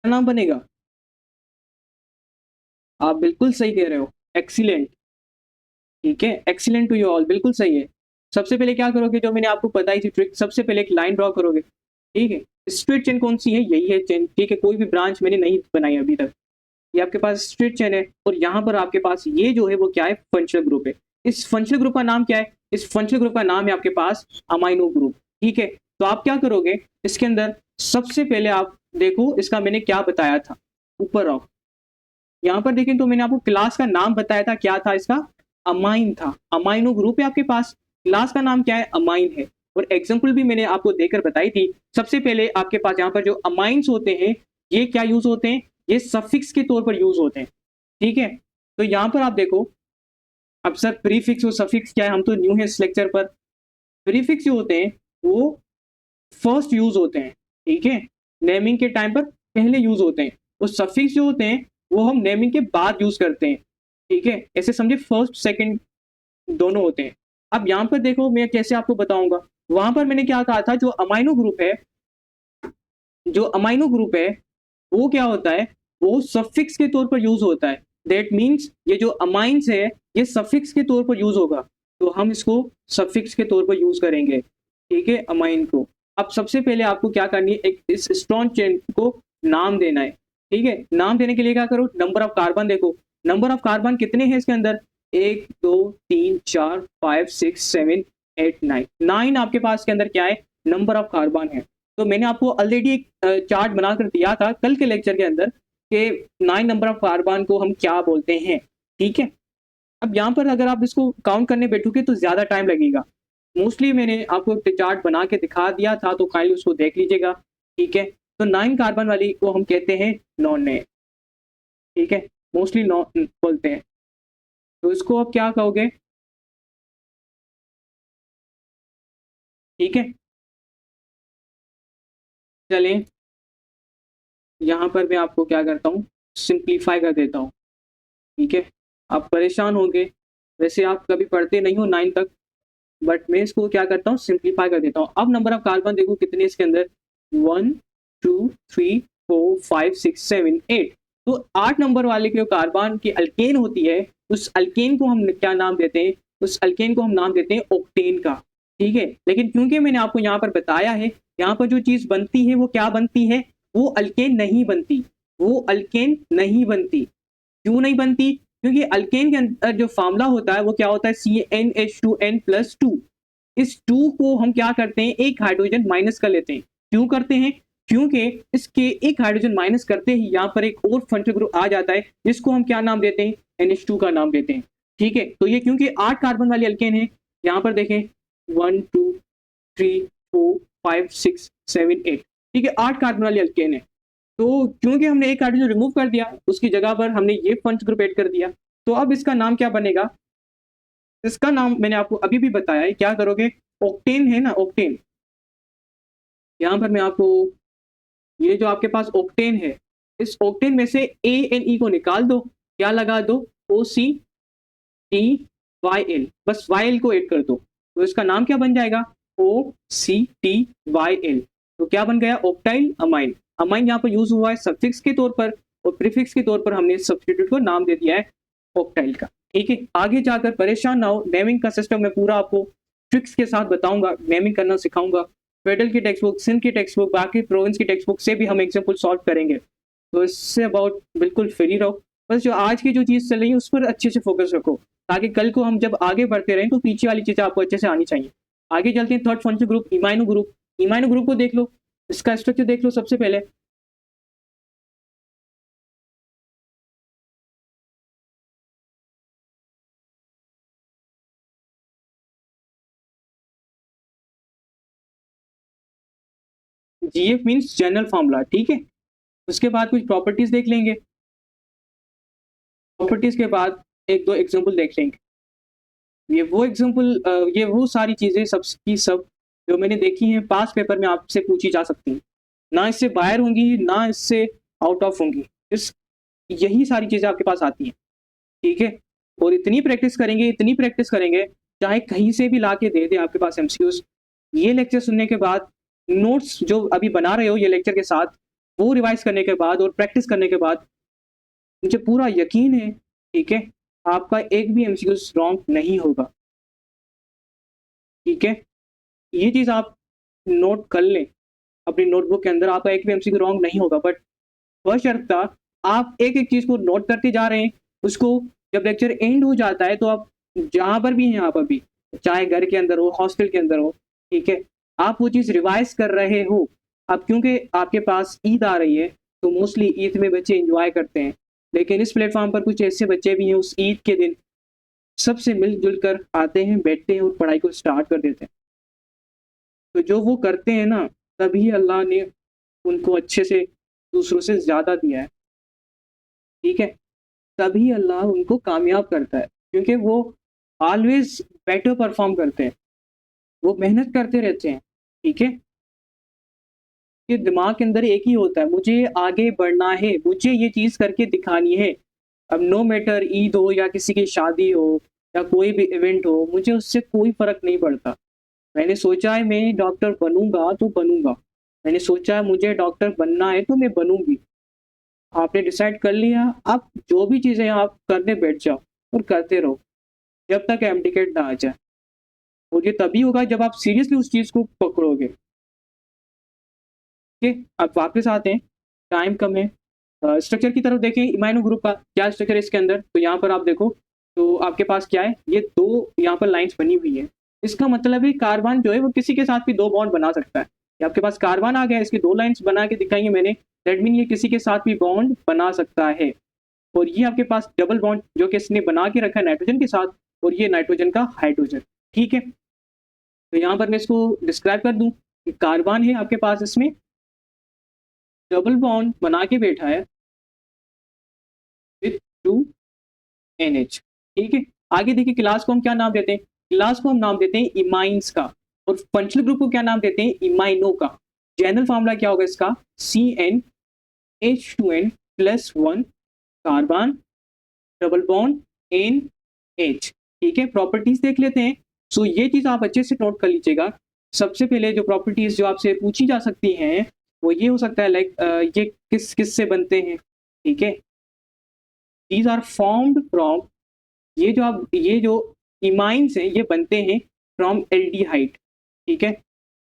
Speaker 1: क्या नाम बनेगा? आप बिल्कुल सही कह रहे हो, एक्सीलेंट। ठीक है, एक्सीलेंट टू यू ऑल, बिल्कुल सही है। सबसे पहले क्या करोगे? जो मैंने आपको बताई थी ट्रिक, सबसे पहले एक लाइन ड्रॉ करोगे। ठीक है, स्ट्रेट चेन कौन सी है? यही है चेन। ठीक है, कोई भी ब्रांच मैंने नहीं बनाई अभी तक, ये आपके पास स्ट्रेट चेन है, और यहाँ पर आपके पास ये जो है वो क्या है? फंक्शनल ग्रुप है। इस फंक्शनल ग्रुप का नाम क्या है? इस फंक्शनल ग्रुप का नाम है आपके पास अमाइनो ग्रुप। ठीक है, तो आप क्या करोगे इसके अंदर? सबसे पहले आप देखो इसका मैंने क्या बताया था, ऊपर आओ, यहाँ पर देखें तो मैंने आपको क्लास का नाम बताया था, क्या था इसका? अमाइन था। अमाइनो ग्रुप है आपके पास, क्लास का नाम क्या है? अमाइन है, और एग्जाम्पल भी मैंने आपको देकर बताई थी। सबसे पहले आपके पास यहाँ पर जो अमाइंस होते हैं ये क्या यूज होते हैं? ये सफिक्स के तौर पर यूज होते हैं। ठीक है, तो यहाँ पर आप देखो, अब सर प्रीफिक्स और सफिक्स क्या है? हम तो न्यू है इस लेक्चर पर। प्रीफिक्स जो होते हैं वो फर्स्ट यूज होते हैं। ठीक है, नेमिंग के टाइम पर पहले यूज होते हैं, और सफिक्स जो होते हैं वो हम नेमिंग के बाद यूज करते हैं। ठीक है, ऐसे समझे, फर्स्ट सेकंड दोनों होते हैं। अब यहाँ पर देखो मैं कैसे आपको बताऊंगा, वहां पर मैंने क्या कहा था, जो अमाइनो ग्रुप है, जो अमाइनो ग्रुप है वो क्या होता है? वो सफिक्स के तौर पर यूज होता है। दैट मीन्स ये जो अमाइंस है ये सफिक्स के तौर पर यूज होगा, तो हम इसको सफिक्स के तौर पर यूज करेंगे। ठीक है, अमाइन को। अब सबसे पहले आपको क्या करनी है? एक इस स्ट्रॉन्ग चेन को नाम देना है। ठीक है, नाम देने के लिए क्या करो? नंबर ऑफ कार्बन देखो, नंबर ऑफ कार्बन कितने हैं इसके अंदर, 1 2 3 4 5 6 7 8 9, 9 आपके पास के अंदर क्या है, नंबर ऑफ कार्बन है। तो मैंने आपको ऑलरेडी एक चार्ट बनाकर दिया था कल के लेक्चर के अंदर कि 9 नंबर ऑफ कार्बन को हम क्या बोलते हैं, ठीक है। अब यहाँ पर अगर आप इसको काउंट करने बैठोगे तो ज़्यादा टाइम लगेगा। मोस्टली मैंने आपको चार्ट बना के दिखा दिया था, तो काइंडली उसको देख लीजिएगा, ठीक है। तो 9 कार्बन वाली को हम कहते हैं नॉन नेम, ठीक है, मोस्टली नॉन बोलते हैं। तो इसको आप क्या कहोगे, ठीक है। चलें, यहाँ पर मैं आपको क्या करता हूँ, सिंप्लीफाई कर देता हूँ, ठीक है। आप परेशान होंगे, वैसे आप कभी पढ़ते नहीं हो 9 तक, बट मैं इसको क्या करता हूँ, सिंप्लीफाई कर देता हूँ। अब नंबर ऑफ कार्बन देखो कितने इसके अंदर, 1 2 3 4 5 6 7 8। तो 8 नंबर वाले जो कार्बन की अल्केन होती है, उस अल्केन को हम क्या नाम देते हैं, उस अल्केन को हम नाम देते हैं ऑक्टेन का, ठीक है। लेकिन क्योंकि मैंने आपको यहाँ पर बताया है, यहाँ पर जो चीज़ बनती है वो क्या बनती है, वो अल्केन नहीं बनती, वो अल्केन नहीं बनती। क्यों नहीं बनती, क्योंकि अल्केन के अंदर जो फार्मूला होता है वो क्या होता है, CnH2n+2। इस 2 को हम क्या करते हैं, एक हाइड्रोजन माइनस कर लेते हैं। क्यों करते हैं, क्योंकि इसके एक हाइड्रोजन माइनस करते ही यहाँ पर एक और फंक्शनल ग्रुप आ जाता है, जिसको हम क्या नाम देते हैं, NH2 का नाम देते हैं, ठीक है। तो ये क्योंकि 8 कार्बन वाली अल्केन है, यहाँ पर देखें 1 2 3 4 5 6 7 8, ठीक है, 8 कार्बन वाली अल्केन है। तो क्योंकि हमने एक हाइड्रोजन रिमूव कर दिया, उसकी जगह पर हमने ये पंच ग्रुप ऐड कर दिया, तो अब इसका नाम क्या बनेगा, इसका नाम मैंने आपको अभी भी बताया है, क्या करोगे, ऑक्टेन है ना, ऑक्टेन। यहाँ पर मैं आपको, ये जो आपके पास ऑक्टेन है, इस ऑक्टेन में से ANE को निकाल दो, क्या लगा दो, OCTYL, बस YL को ऐड कर दो, तो इसका नाम क्या बन जाएगा, OCTYL। तो क्या बन गया, ऑक्टाइल अमाइन। अमाइन यहाँ पर यूज हुआ है सफिक्स के तौर पर, और प्रीफिक्स के तौर पर हमने सब्स्टिट्यूट को नाम दे दिया है ऑक्टाइल का, ठीक है। आगे जाकर परेशान ना हो, नेमिंग का सिस्टम मैं पूरा आपको ट्रिक्स के साथ बताऊंगा, नेमिंग करना सिखाऊंगा। फेडरल की टेक्स्ट बुक, सिंध की टेक्स्ट बुक, बाकी प्रोविंस की टेक्स्ट बुक से भी हम एग्जाम्पल सॉल्व करेंगे। तो इससे अबाउट बिल्कुल फ्री रहो, बस जो आज की जो चीज़ चल रही है उस पर अच्छे से फोकस रखो, ताकि कल को हम जब आगे बढ़ते रहें तो पीछे वाली चीज़ें आपको अच्छे से आनी चाहिए। आगे चलते हैं, third functional group imino group. Imino group को देख लो, इसका स्ट्रक्चर देख लो सबसे पहले। GF मीन्स जनरल फॉर्मूला, ठीक है। उसके बाद कुछ प्रॉपर्टीज देख लेंगे, प्रॉपर्टीज के बाद एक दो एग्जांपल देख लेंगे। ये वो सारी चीज़ें सब की सब जो मैंने देखी हैं पास पेपर में आपसे पूछी जा सकती हैं, ना इससे बाहर होंगी ना इससे आउट ऑफ होंगी, इस यही सारी चीज़ें आपके पास आती हैं, ठीक है। और इतनी प्रैक्टिस करेंगे, इतनी प्रैक्टिस करेंगे, चाहे कहीं से भी ला के दे दे आपके पास MCQs। ये लेक्चर सुनने के बाद, नोट्स जो अभी बना रहे हो ये लेक्चर के साथ, वो रिवाइज करने के बाद और प्रैक्टिस करने के बाद मुझे पूरा यकीन है, ठीक है, आपका एक भी MCQs रॉन्ग नहीं होगा, ठीक है। ये चीज़ आप नोट कर लें अपनी नोटबुक के अंदर, आपका एक भी MCQ रॉन्ग नहीं होगा। बट बशर्ता आप एक एक चीज़ को नोट करते जा रहे हैं, उसको जब लेक्चर एंड हो जाता है तो आप जहाँ पर भी हैं, आप अभी चाहे घर के अंदर हो, हॉस्टल के अंदर हो, ठीक है, आप वो चीज़ रिवाइज कर रहे हो। अब क्योंकि आपके पास ईद आ रही है, तो मोस्टली ईद में बच्चे इंजॉय करते हैं, लेकिन इस प्लेटफॉर्म पर कुछ ऐसे बच्चे भी हैं उस ईद के दिन सबसे मिलजुल कर आते हैं, बैठते हैं और पढ़ाई को स्टार्ट कर देते हैं। तो जो वो करते हैं ना, तभी अल्लाह ने उनको अच्छे से दूसरों से ज़्यादा दिया है, ठीक है। तभी अल्लाह उनको कामयाब करता है, क्योंकि वो ऑलवेज बेटर परफॉर्म करते हैं, वो मेहनत करते रहते हैं, ठीक है। कि दिमाग के अंदर एक ही होता है, मुझे आगे बढ़ना है, मुझे ये चीज़ करके दिखानी है। अब नो मैटर ईद हो या किसी की शादी हो या कोई भी इवेंट हो, मुझे उससे कोई फ़र्क नहीं पड़ता। मैंने सोचा है मैं डॉक्टर बनूँगा तो बनूँगा, मैंने सोचा है मुझे डॉक्टर बनना है तो मैं बनूँगी। आपने डिसाइड कर लिया, आप जो भी चीज़ें आप करने बैठ जाओ और करते रहो, जब तक एम टिकट ना आ जाए। और ये तभी होगा जब आप सीरियसली उस चीज़ को पकड़ोगे। ओके, अब वापस आते हैं, टाइम कम है, स्ट्रक्चर की तरफ देखें इमाइनो ग्रुप का क्या स्ट्रक्चर है इसके अंदर, तो यहाँ पर आप देखो तो आपके पास क्या है, ये दो यहाँ पर लाइंस बनी हुई है। इसका मतलब है कार्बन जो है वो किसी के साथ भी दो बॉन्ड बना सकता है। ये आपके पास कार्बन आ गया, इसकी दो लाइंस बना के दिखाई है मैंने, दैट मीन ये किसी के साथ भी बॉन्ड बना सकता है। और ये आपके पास डबल बॉन्ड जो कि इसने बना के रखा है नाइट्रोजन के साथ, और ये नाइट्रोजन का हाइड्रोजन। ठीक है, तो यहाँ पर मैं इसको डिस्क्राइब कर दूं कि कार्बन है आपके पास, इसमें डबल बॉन्ड बना के बैठा है विथ 2 NH। ठीक है, आगे देखिए क्लास को हम क्या नाम देते हैं, क्लास को हम नाम देते हैं इमाइंस का, और फंक्शनल ग्रुप को क्या नाम देते हैं, इमाइनो का। जनरल फॉर्मूला क्या होगा इसका, CnH2n+1 carbon double bond NH। ठीक है, प्रॉपर्टीज देख लेते हैं। सो ये चीज आप अच्छे से नोट कर लीजिएगा। सबसे पहले जो प्रॉपर्टीज जो आपसे पूछी जा सकती हैं वो ये हो सकता है लाइक ये किस किस से बनते हैं। ठीक है, दीज आर फॉर्म्ड फ्रॉम, ये जो इमाइंस हैं ये बनते हैं फ्रॉम एल्डिहाइड। ठीक है,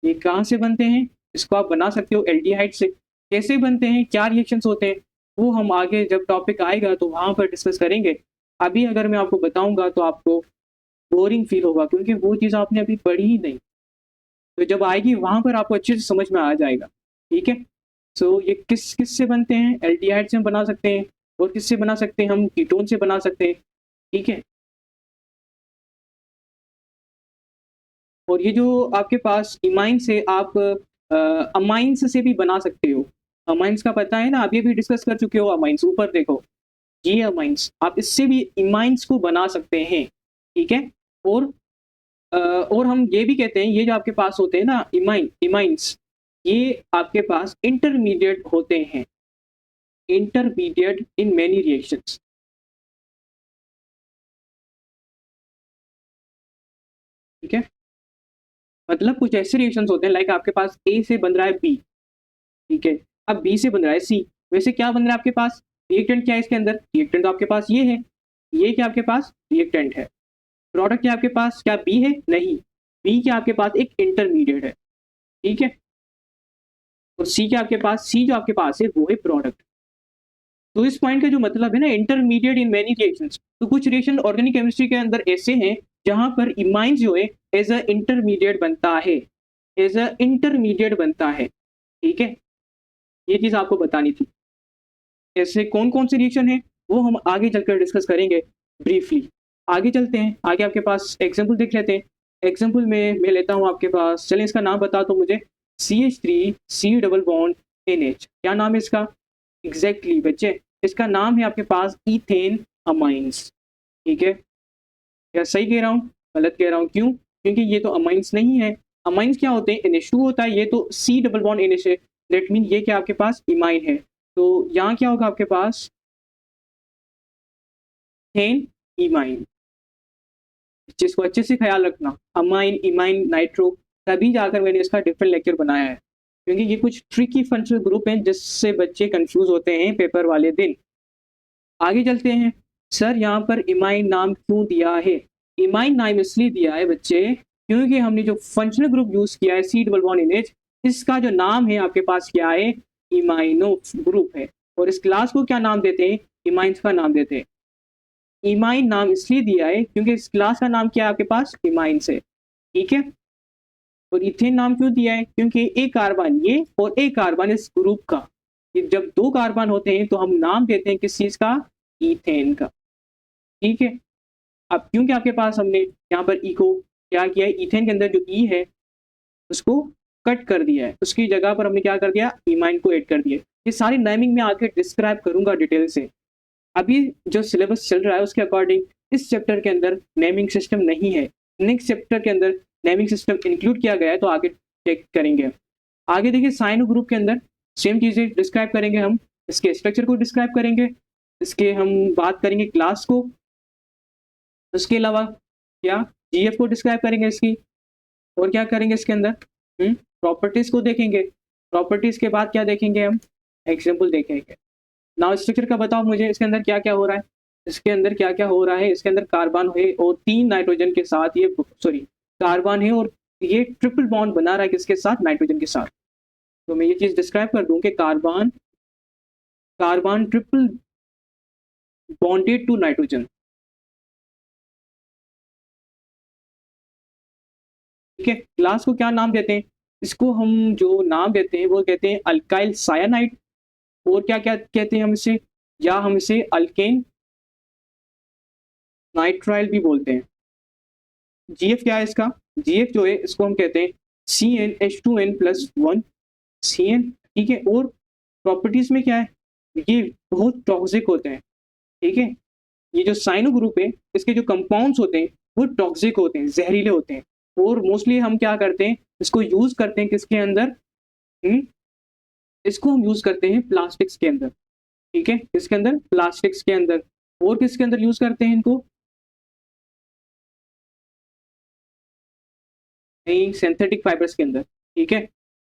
Speaker 1: ये कहाँ से बनते हैं, इसको आप बना सकते हो एल्डिहाइड से। कैसे बनते हैं, क्या रिएक्शंस होते हैं, वो हम आगे जब टॉपिक आएगा तो वहाँ पर डिस्कस करेंगे। अभी अगर मैं आपको बताऊंगा तो आपको बोरिंग फील होगा, क्योंकि वो चीज़ आपने अभी पढ़ी ही नहीं। तो जब आएगी वहाँ पर आपको अच्छे से समझ में आ जाएगा। ठीक है, सो ये किस किस से बनते हैं, एल्डिहाइड से हम बना सकते हैं, और किससे बना सकते हैं, हम कीटोन से बना सकते हैं। ठीक है, और ये जो आपके पास इमाइन से आप अमाइंस से भी बना सकते हो। अमाइंस का पता है ना, आप ये भी डिस्कस कर चुके हो। अमाइंस ऊपर देखो, ये अमाइंस आप इससे भी इमाइंस को बना सकते हैं। ठीक है, और और हम ये भी कहते हैं ये जो आपके पास होते हैं ना इमाइंस, ये आपके पास इंटरमीडिएट होते हैं, इंटरमीडिएट इन मेनी रिएक्शंस। ठीक है, मतलब कुछ ऐसे रिएक्शंस होते हैं लाइक आपके पास ए से बन रहा है बी। ठीक है, अब बी से बन रहा है सी, वैसे क्या बन रहा है आपके पास, रिएक्टेंट क्या है इसके अंदर, रिएक्टेंट तो आपके पास ये है, ये क्या आपके पास रिएक्टेंट है। प्रोडक्ट क्या आपके पास, क्या बी है, नहीं, बी क्या आपके पास एक इंटरमीडिएट है। ठीक है, और सी क्या आपके पास, सी जो आपके पास है वो है प्रोडक्ट। तो इस पॉइंट का जो मतलब है ना, इंटरमीडिएट इन मेनी रिएक्शंस, तो कुछ रिएक्शन ऑर्गेनिक केमिस्ट्री के अंदर ऐसे हैं जहां पर इमाइंस जो है एज अ इंटरमीडिएट बनता है, एज अ इंटरमीडिएट बनता है। ठीक है, ये चीज आपको बतानी थी। ऐसे कौन कौन से रिएक्शन है वो हम आगे चलकर डिस्कस करेंगे ब्रीफली। आगे चलते हैं, आगे आपके पास एग्जाम्पल देख लेते हैं। एग्जाम्पल में मैं लेता हूँ आपके पास, चलिए इसका नाम बता दो मुझे, CH3C डबल बॉन्ड NH। क्या नाम है इसका, एग्जैक्टली बच्चे इसका नाम है आपके पास इथेन अमाइंस। ठीक है, क्या सही कह रहा हूँ, गलत कह रहा हूँ, क्यों, क्योंकि ये तो अमाइंस नहीं है। अमाइंस क्या होते हैं, NH2 होता है, ये तो C डबल बॉन्ड NH है, दैट मीन ये क्या आपके पास इमाइन है। तो यहाँ क्या होगा आपके पास, इथेन इमाइन। इस चीज को अच्छे से ख्याल रखना, अमाइन इमाइन नाइट्रो, तभी जाकर मैंने इसका डिफरेंट लेक्चर बनाया है, क्योंकि ये कुछ ट्रिकी फंक्शनल ग्रुप हैं जिससे बच्चे कंफ्यूज होते हैं पेपर वाले दिन। आगे चलते हैं, सर यहाँ पर इमाइन नाम क्यों दिया है, इमाइन नाम इसलिए दिया है बच्चे क्योंकि हमने जो फंक्शनल ग्रुप यूज किया है C डबल बॉन्ड NH, इसका जो नाम है आपके पास क्या है, इमाइनो ग्रुप है, और इस क्लास को क्या नाम देते हैं, इमाइंस का नाम देते हैं। इमाइन नाम इसलिए दिया है क्योंकि इस क्लास का नाम क्या है आपके पास, इमाइंस है। ठीक है, और इथेन नाम क्यों दिया है, क्योंकि एक कार्बन ये और एक कार्बन इस ग्रुप का, जब दो कार्बन होते हैं तो हम नाम देते हैं किस चीज का, इथेन का। ठीक है, अब क्योंकि आपके पास हमने यहाँ पर ई को क्या किया है, इथेन के अंदर जो ई है उसको कट कर दिया है, उसकी जगह पर हमने क्या कर दिया, इमाइन को ऐड कर दिया। ये सारी नेमिंग में आके डिस्क्राइब करूंगा डिटेल से। अभी जो सिलेबस चल रहा है उसके अकॉर्डिंग इस चैप्टर के अंदर नेमिंग सिस्टम नहीं है, नेक्स्ट चैप्टर के अंदर नेमिंग सिस्टम इंक्लूड किया गया है, तो आगे चेक करेंगे। आगे देखिए साइनो ग्रुप के अंदर सेम चीज़ें डिस्क्राइब करेंगे हम, इसके स्ट्रक्चर को डिस्क्राइब करेंगे, इसके हम बात करेंगे क्लास को, उसके अलावा क्या GF को डिस्क्राइब करेंगे इसकी, और क्या करेंगे इसके अंदर प्रॉपर्टीज को देखेंगे। प्रॉपर्टीज के बाद क्या देखेंगे हम, एग्जाम्पल देखेंगे। नाउ स्ट्रक्चर का बताओ मुझे, इसके अंदर क्या क्या हो रहा है, इसके अंदर क्या क्या हो रहा है, इसके अंदर कार्बन है और 3 नाइट्रोजन के साथ, ये सॉरी कार्बन है और ये ट्रिपल बॉन्ड बना रहा है किसके साथ, नाइट्रोजन के साथ। तो मैं ये चीज डिस्क्राइब कर दूं कि carbon carbon triple bonded to nitrogen. ठीक है, क्लास को क्या नाम देते हैं? इसको हम जो नाम देते हैं वो कहते हैं अल्काइल सायानाइड, और क्या क्या कहते हैं हम इसे, या हम इसे अल्केन नाइट्राइल भी बोलते हैं। जीएफ क्या है इसका? जीएफ जो है इसको हम कहते हैं CnH2n+1 Cn। ठीक है, और प्रॉपर्टीज में क्या है, ये बहुत टॉक्सिक होते हैं। ठीक है, ये जो साइनो ग्रुप है इसके जो कंपाउंड्स होते हैं वो टॉक्सिक होते हैं, जहरीले होते हैं, और मोस्टली हम क्या करते हैं, इसको यूज करते हैं किसके अंदर? इसको हम यूज करते हैं प्लास्टिक्स के अंदर। ठीक है, किसके अंदर? प्लास्टिक्स के अंदर। और किसके अंदर यूज करते हैं इनको? नहीं, सिंथेटिक फाइबर्स के अंदर। ठीक है,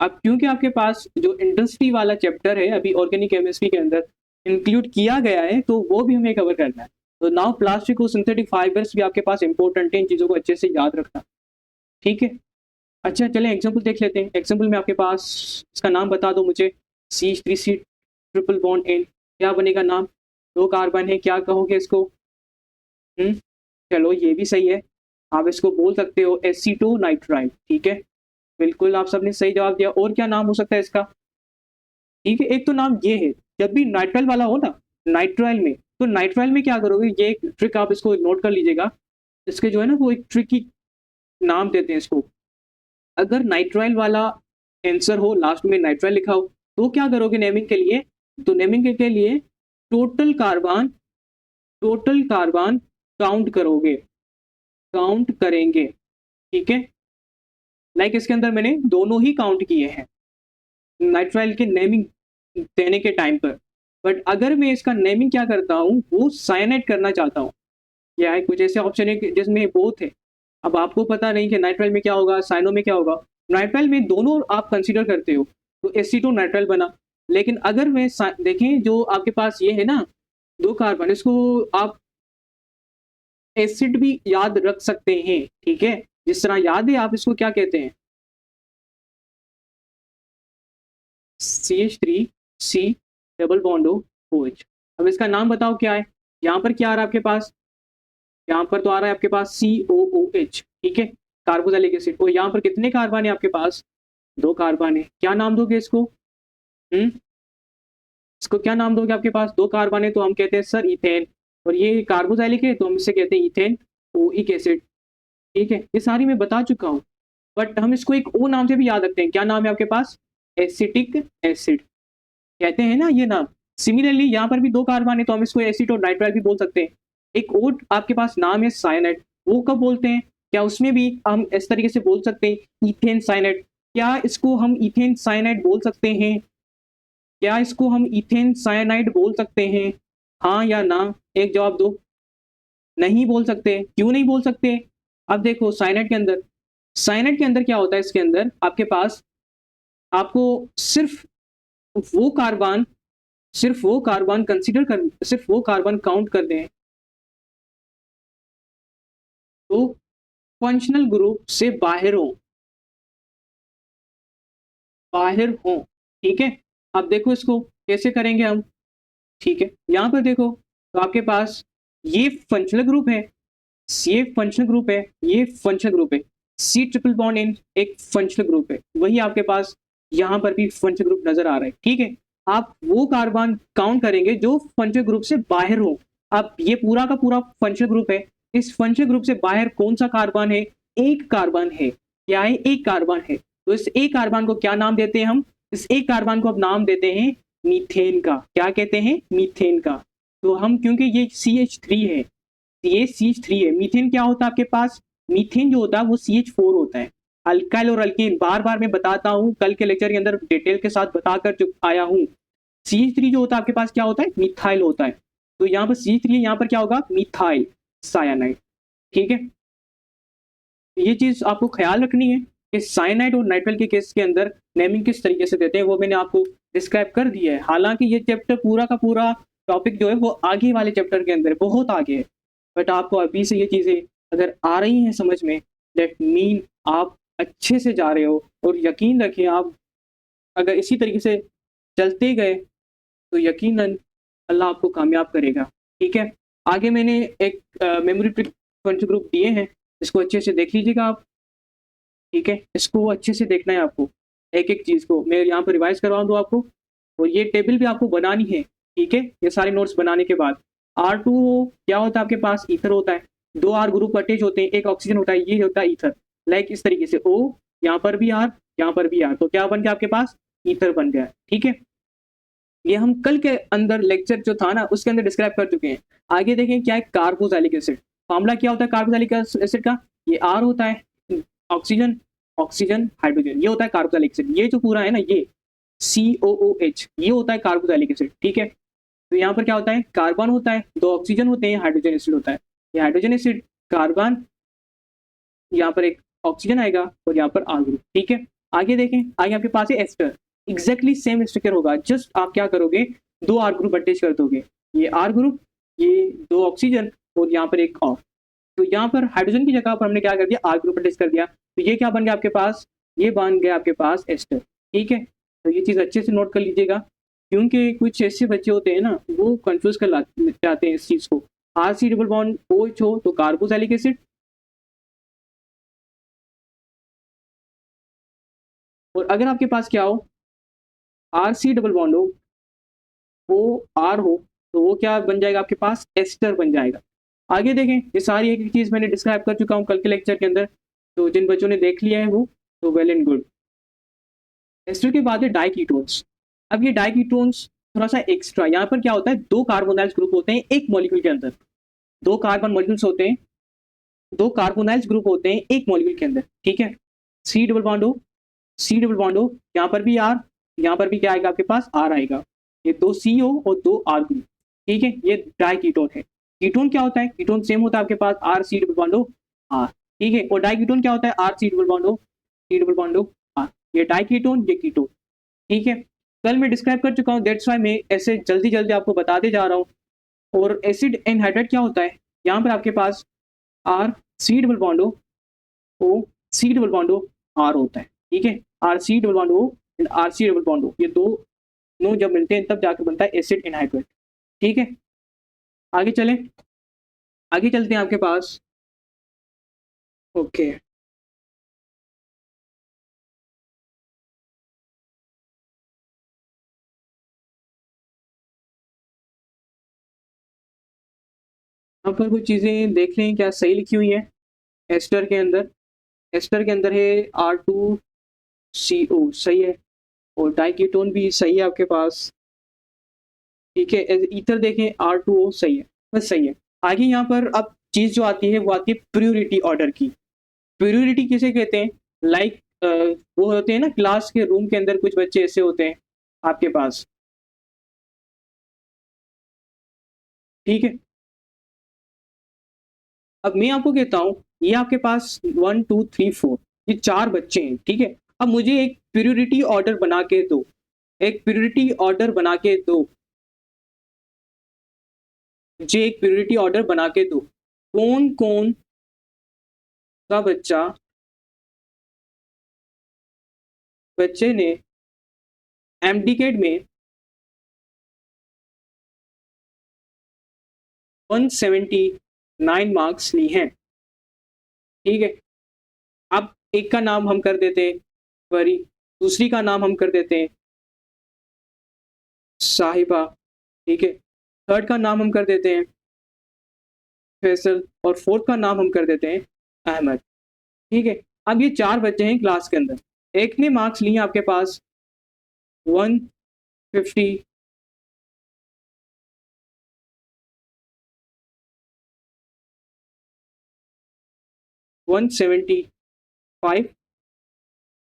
Speaker 1: अब क्योंकि आपके पास जो इंडस्ट्री वाला चैप्टर है अभी ऑर्गेनिक केमिस्ट्री के अंदर इंक्लूड किया गया है, तो वो भी हमें कवर करना है। तो नाउ प्लास्टिक और सिंथेटिक फाइबर्स भी आपके पास इंपॉर्टेंट है, इन चीज़ों को अच्छे से याद रखना। ठीक है, अच्छा चलें एग्जाम्पल देख लेते हैं। एग्जाम्पल में आपके पास, इसका नाम बता दो मुझे। CH3C ट्रिपल बॉन्ड N, क्या बनेगा नाम? 2 कार्बन है, क्या कहोगे इसको? हम्म, चलो ये भी सही है, आप इसको बोल सकते हो एसीटोनाइट्राइल। ठीक है, बिल्कुल आप सबने सही जवाब दिया। और क्या नाम हो सकता है इसका? ठीक है, एक तो नाम ये है, जब भी नाइट्राइल वाला हो ना, नाइट्राइल में, तो नाइट्राइल में क्या करोगे, ये एक ट्रिक आप इसको नोट कर लीजिएगा। इसके जो है ना वो एक ट्रिकी नाम देते हैं इसको। अगर नाइट्राइल वाला आंसर हो, लास्ट में नाइट्राइल लिखा हो, तो क्या करोगे नेमिंग के लिए? तो नेमिंग के लिए टोटल कार्बन काउंट करोगे, काउंट करेंगे। ठीक है, लाइक इसके अंदर मैंने दोनों ही काउंट किए हैं नाइट्राइल के नेमिंग देने के टाइम पर। बट अगर मैं इसका नेमिंग क्या करता हूँ, वो साइनाइड करना चाहता हूँ, या है कुछ ऐसे ऑप्शन है जिसमें बोथ है। अब आपको पता नहीं कि नाइट्राइल में क्या होगा, साइनो में क्या होगा। नाइट्राइल में दोनों आप कंसीडर करते हो, तो एसीटोनाइट्राइल बना। लेकिन अगर मैं देखें जो आपके पास ये है ना 2 कार्बन, इसको आप एसिड भी याद रख सकते हैं। ठीक है, जिस तरह याद है आप इसको क्या कहते हैं? CH3C double bond OH। अब इसका नाम बताओ क्या है? यहाँ पर क्या आ रहा है आपके पास? यहाँ पर तो आ रहा है आपके पास COOH। ठीक है, कार्बोक्सिलिक एसिड। और यहाँ पर कितने कार्बन है आपके पास? 2 कार्बन है। क्या नाम दोगे इसको? हम्म, इसको क्या नाम दोगे? आपके पास 2 कार्बन है तो हम कहते हैं सर इथेन, और ये कार्बोक्सिलिक है तो हम इसे कहते हैं इथेन ओइक एसिड। ठीक है, ये सारी मैं बता चुका हूँ, बट हम इसको एक ओ नाम से भी याद रखते हैं। क्या नाम है आपके पास? एसिटिक एसिड कहते हैं ना ये नाम। सिमिलरली यहाँ पर भी 2 कार्बन है तो हम इसको एसिड और नाइट्राइल भी बोल सकते हैं। एक और आपके पास नाम है साइनाइड, वो कब बोलते हैं? क्या उसमें भी हम इस तरीके से बोल सकते हैं इथेन साइनाइड? क्या इसको हम इथेन साइनाइड बोल सकते हैं? क्या इसको हम इथेन साइनाइड बोल सकते हैं? हाँ या ना, एक जवाब दो। नहीं बोल सकते, क्यों नहीं बोल सकते? अब देखो साइनाइड के अंदर क्या होता है, इसके अंदर आपके पास आपको वो कार्बन सिर्फ वो कार्बन कंसीडर कर सिर्फ वो कार्बन काउंट कर दें तो फंक्शनल ग्रुप से बाहर हो। ठीक है, अब देखो इसको कैसे करेंगे हम। ठीक है, यहाँ पर देखो तो आपके पास ये फंक्शनल ग्रुप है, ये फंक्शनल ग्रुप है, ये फंक्शनल ग्रुप है। C ट्रिपल बॉन्ड इन एक फंक्शनल ग्रुप है, वही आपके पास यहाँ पर भी फंक्शनल ग्रुप नजर आ रहा है। ठीक है, आप वो कार्बन काउंट करेंगे जो फंक्शनल ग्रुप से बाहर हो। अब ये पूरा का पूरा फंक्शनल ग्रुप है, इस फंक्शनल ग्रुप से बाहर कौन सा कार्बन है? एक कार्बन है। क्या है? एक कार्बन है। तो इस एक कार्बन को क्या नाम देते हैं हम? इस एक कार्बन को अब नाम देते हैं मीथेन का। क्या कहते हैं? मीथेन का। तो हम क्योंकि ये CH3 है, ये CH3 है, मीथेन क्या होता है आपके पास? मीथेन जो होता है वो CH4 होता है। अल्काइल और अल्कीन बार बार मैं बताता हूँ, कल के लेक्चर के अंदर डिटेल के साथ बताकर जो आया हूँ। CH3 जो होता है आपके पास क्या होता है? मिथाइल होता है। तो यहाँ पर CH3 है, यहाँ पर क्या होगा? मिथाइल सायानाइड। ठीक है, ये चीज आपको ख्याल रखनी है कि साइनाइड और नाइट्राइल के केस के अंदर नेमिंग किस तरीके से देते हैं, वो मैंने आपको डिस्क्राइब कर दिया है। हालांकि ये चैप्टर पूरा का पूरा टॉपिक जो है वो आगे वाले चैप्टर के अंदर बहुत आगे है, बट आपको अभी से ये चीज़ें अगर आ रही हैं समझ में, दैट मीन आप अच्छे से जा रहे हो। और यकीन रखें, आप अगर इसी तरीके से चलते गए तो यकीनन अल्लाह आपको कामयाब करेगा। ठीक है, आगे मैंने एक मेमोरी ट्रिक पंच ग्रुप दिए हैं, इसको अच्छे से देख लीजिएगा आप। ठीक है, इसको अच्छे से देखना है आपको, एक एक चीज़ को मैं यहाँ पर रिवाइज करवा दूँ आपको। और ये टेबल भी आपको बनानी है। ठीक है, ये सारे नोट्स बनाने के बाद R2 क्या होता है आपके पास, ईथर होता है। 2 R ग्रुप अटैच होते हैं, एक ऑक्सीजन होता है, ये होता है ईथर। लाइक इस तरीके से O, यहाँ पर भी R, यहाँ पर भी R, तो क्या बन गया आपके पास, ईथर बन गया। ठीक है, ये हम कल के अंदर लेक्चर जो था ना उसके अंदर डिस्क्राइब कर चुके हैं। आगे देखें क्या है, कार्बोक्सिलिक एसिड। फार्मूला क्या होता है कार्बोक्सिलिक एसिड का, ये R होता है, ऑक्सीजन ऑक्सीजन हाइड्रोजन, ये होता है कार्बोक्सिलिक एसिड। ये जो पूरा है ना, ये COOH, ये होता है कार्बोक्सिलिक एसिड। ठीक है, तो यहाँ पर क्या होता है, कार्बन होता है, 2 ऑक्सीजन होते हैं, हाइड्रोजन एसिड होता है। ये हाइड्रोजन एसिड, कार्बन, यहाँ पर एक ऑक्सीजन आएगा और यहाँ पर R ग्रुप। ठीक है, आगे देखें, आगे आपके पास है एस्टर, एग्जैक्टली सेम स्ट्रक्चर होगा, जस्ट आप क्या करोगे, 2 R ग्रुप अटैच कर दोगे, ये R ग्रुप, ये 2 ऑक्सीजन और यहाँ पर एक और। तो यहाँ पर हाइड्रोजन की जगह पर हमने क्या कर दिया, R ग्रुप अटैच कर दिया, तो ये क्या बन गया आपके पास, ये बन गया आपके पास एस्टर। ठीक है, तो ये चीज़ अच्छे से नोट कर लीजिएगा, क्योंकि कुछ ऐसे बच्चे होते हैं ना वो कंफ्यूज कर जाते हैं इस चीज़ को। RC डबल बॉन्ड OH हो तो कार्बोक्सिलिक एसिड, और अगर आपके पास क्या हो, RC डबल बॉन्ड हो, OR हो, तो वो क्या बन जाएगा आपके पास, एस्टर बन जाएगा। आगे देखें, ये सारी एक चीज़ मैंने डिस्क्राइब कर चुका हूँ कल के लेक्चर के अंदर, तो जिन बच्चों ने देख लिया है वो तो वेल एंड गुड। एस्टर के बाद है डाइकीटोन्स। अब ये डाइकीटोन्स थोड़ा सा एक्स्ट्रा, यहाँ पर क्या होता है, 2 कार्बोनाइल्स ग्रुप होते हैं एक मॉलिक्यूल के अंदर, 2 कार्बन मॉलिक्यूल्स होते हैं, 2 कार्बोनाइल्स ग्रुप होते हैं एक मॉलिक्यूल के अंदर। ठीक है, C डबल बॉन्ड हो, C डबल बॉन्ड हो, यहाँ पर भी R, यहाँ पर भी क्या आएगा आपके पास, R आएगा, ये 2 C हो और 2 R ग्रुप। ठीक है, ये डाइकीटोन है। कीटोन क्या होता है, कीटोन सेम होता है आपके पास, RC डबल बॉन्ड हो, R। ठीक है, और डाइकीटोन क्या होता है, RC डबल बॉन्ड हो, C डबल बॉन्ड हो, R। ये डाइकीटोन, ये कीटोन। ठीक है, कल मैं डिस्क्राइब कर चुका हूँ, दैट्स वाई मैं ऐसे जल्दी जल्दी आपको बताते जा रहा हूँ। और एसिड एनहाइड्रेट क्या होता है, यहाँ पर आपके पास RC डबल बॉन्ड हो, OC डबल बॉन्ड हो, R होता है। ठीक है, RC डबल बॉन्ड हो एंड RC डबल बॉन्ड हो, ये दोनों जब मिलते हैं तब जाकर बनता है एसिड एनहाइड्रेट। ठीक है, आगे चलें, आगे चलते हैं आपके पास। ओके, यहाँ पर कुछ चीज़ें देख लें क्या सही लिखी हुई है। एस्टर के अंदर, एस्टर के अंदर है R2CO, सही है, और डाइकीटोन भी सही है आपके पास। ठीक है, ईथर देखें R2O, सही है, बस सही है। आगे यहाँ पर अब चीज़ जो आती है वो आती है प्रियोरिटी ऑर्डर की। प्रियोरिटी किसे कहते हैं, लाइक वो होते हैं ना क्लास के रूम के अंदर कुछ बच्चे ऐसे होते हैं आपके पास। ठीक है, अब मैं आपको कहता हूँ ये आपके पास 1 2 3 4 ये 4 बच्चे हैं। ठीक है, अब मुझे एक प्रियोरिटी ऑर्डर बना के दो, एक प्रियोरिटी ऑर्डर बना के दो, मुझे एक प्रियोरिटी ऑर्डर बना के दो। कौन कौन सा बच्चे ने एमडीकेट में 179 मार्क्स ली हैं। ठीक है, अब एक का नाम हम कर देते हैं परी, दूसरी का नाम हम कर देते हैं साहिबा। ठीक है, थर्ड का नाम हम कर देते हैं फैसल, और फोर्थ का नाम हम कर देते हैं अहमद। ठीक है, अब ये 4 बच्चे हैं क्लास के अंदर, एक ने मार्क्स लिए आपके पास 150, 175,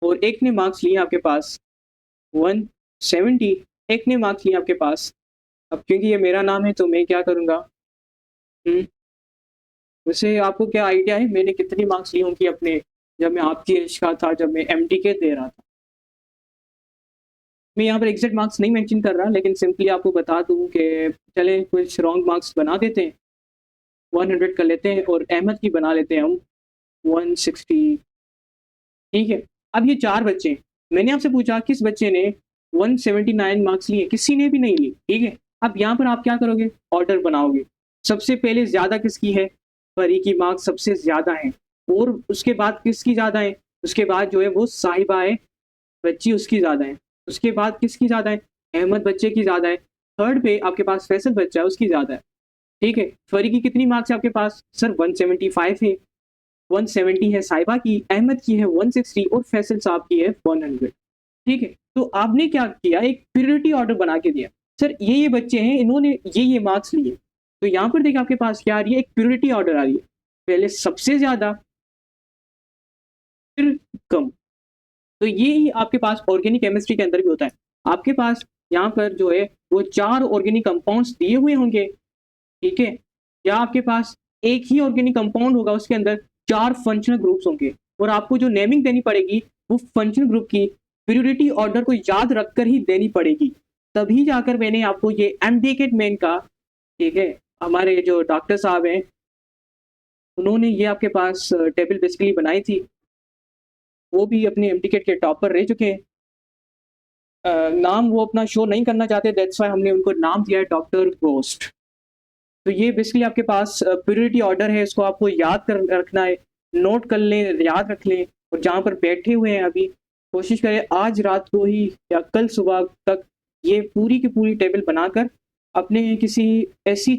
Speaker 1: और एक ने मार्क्स लिए आपके पास 170, एक ने मार्क्स लिए आपके पास। अब क्योंकि ये मेरा नाम है तो मैं क्या करूँगा, वैसे आपको क्या आइडिया है मैंने कितनी मार्क्स ली होंगी अपने, जब मैं आपकी एज का था, जब मैं एमडीके दे रहा था। मैं यहाँ पर एग्जैक्ट मार्क्स नहीं मेंशन कर रहा, लेकिन सिंपली आपको बता दूँ कि चले कुछ रॉन्ग मार्क्स बना देते हैं, 100 कर लेते हैं, और अहमद की बना लेते हैं हम 160। ठीक है, अब ये 4 बच्चे, मैंने आपसे पूछा किस बच्चे ने 179 मार्क्स लिए, किसी ने भी नहीं ली, ठीक है। अब यहाँ पर आप क्या करोगे, ऑर्डर बनाओगे। सबसे पहले ज़्यादा किसकी है, परी की मार्क्स सबसे ज़्यादा है, और उसके बाद किसकी ज़्यादा है, उसके बाद जो है वो साहिबा है बच्ची, उसकी ज़्यादा है। उसके बाद किसकी ज़्यादा है, अहमद बच्चे की ज़्यादा है। थर्ड पे आपके पास फैसल बच्चा है, उसकी ज़्यादा है, ठीक है। फरी की कितनी मार्क्स है आपके पास, सर 175 है, 170 है साहिबा की, अहमद की है 160 और फैसल साहब की है 100, ठीक है। तो आपने क्या किया, एक प्रियोरिटी ऑर्डर बना के दिया, सर ये बच्चे हैं, इन्होंने ये मार्क्स लिए, तो यहाँ पर देखिए आपके पास क्या आ रही है, एक प्रियोरिटी ऑर्डर आ रही है, पहले सबसे ज़्यादा फिर कम। तो ये ही आपके पास ऑर्गेनिक केमिस्ट्री के अंदर भी होता है। आपके पास यहाँ पर जो है वो 4 ऑर्गेनिक कंपाउंड्स दिए हुए होंगे, ठीक है? या आपके पास एक ही ऑर्गेनिक कंपाउंड होगा, उसके अंदर 4 फंक्शनल ग्रुप्स होंगे, और आपको जो नेमिंग देनी पड़ेगी वो फंक्शनल ग्रुप की प्रियोरिटी ऑर्डर को याद रखकर ही देनी पड़ेगी। तभी जाकर मैंने आपको ये एमडीकेट मैन का, ठीक है, हमारे जो डॉक्टर साहब हैं, उन्होंने ये आपके पास टेबल बेसिकली बनाई थी। वो भी अपने एमडीकेट के टॉपर रह चुके हैं। नाम वो अपना शो नहीं करना चाहते, दैट्स व्हाई हमने उनको नाम दिया है डॉक्टर घोस्ट। तो ये बेसिकली आपके पास प्रियोरिटी ऑर्डर है, इसको आपको याद कर रखना है, नोट कर लें, याद रख लें, और जहाँ पर बैठे हुए हैं अभी, कोशिश करें आज रात को ही या कल सुबह तक ये पूरी की पूरी टेबल बनाकर अपने किसी ऐसी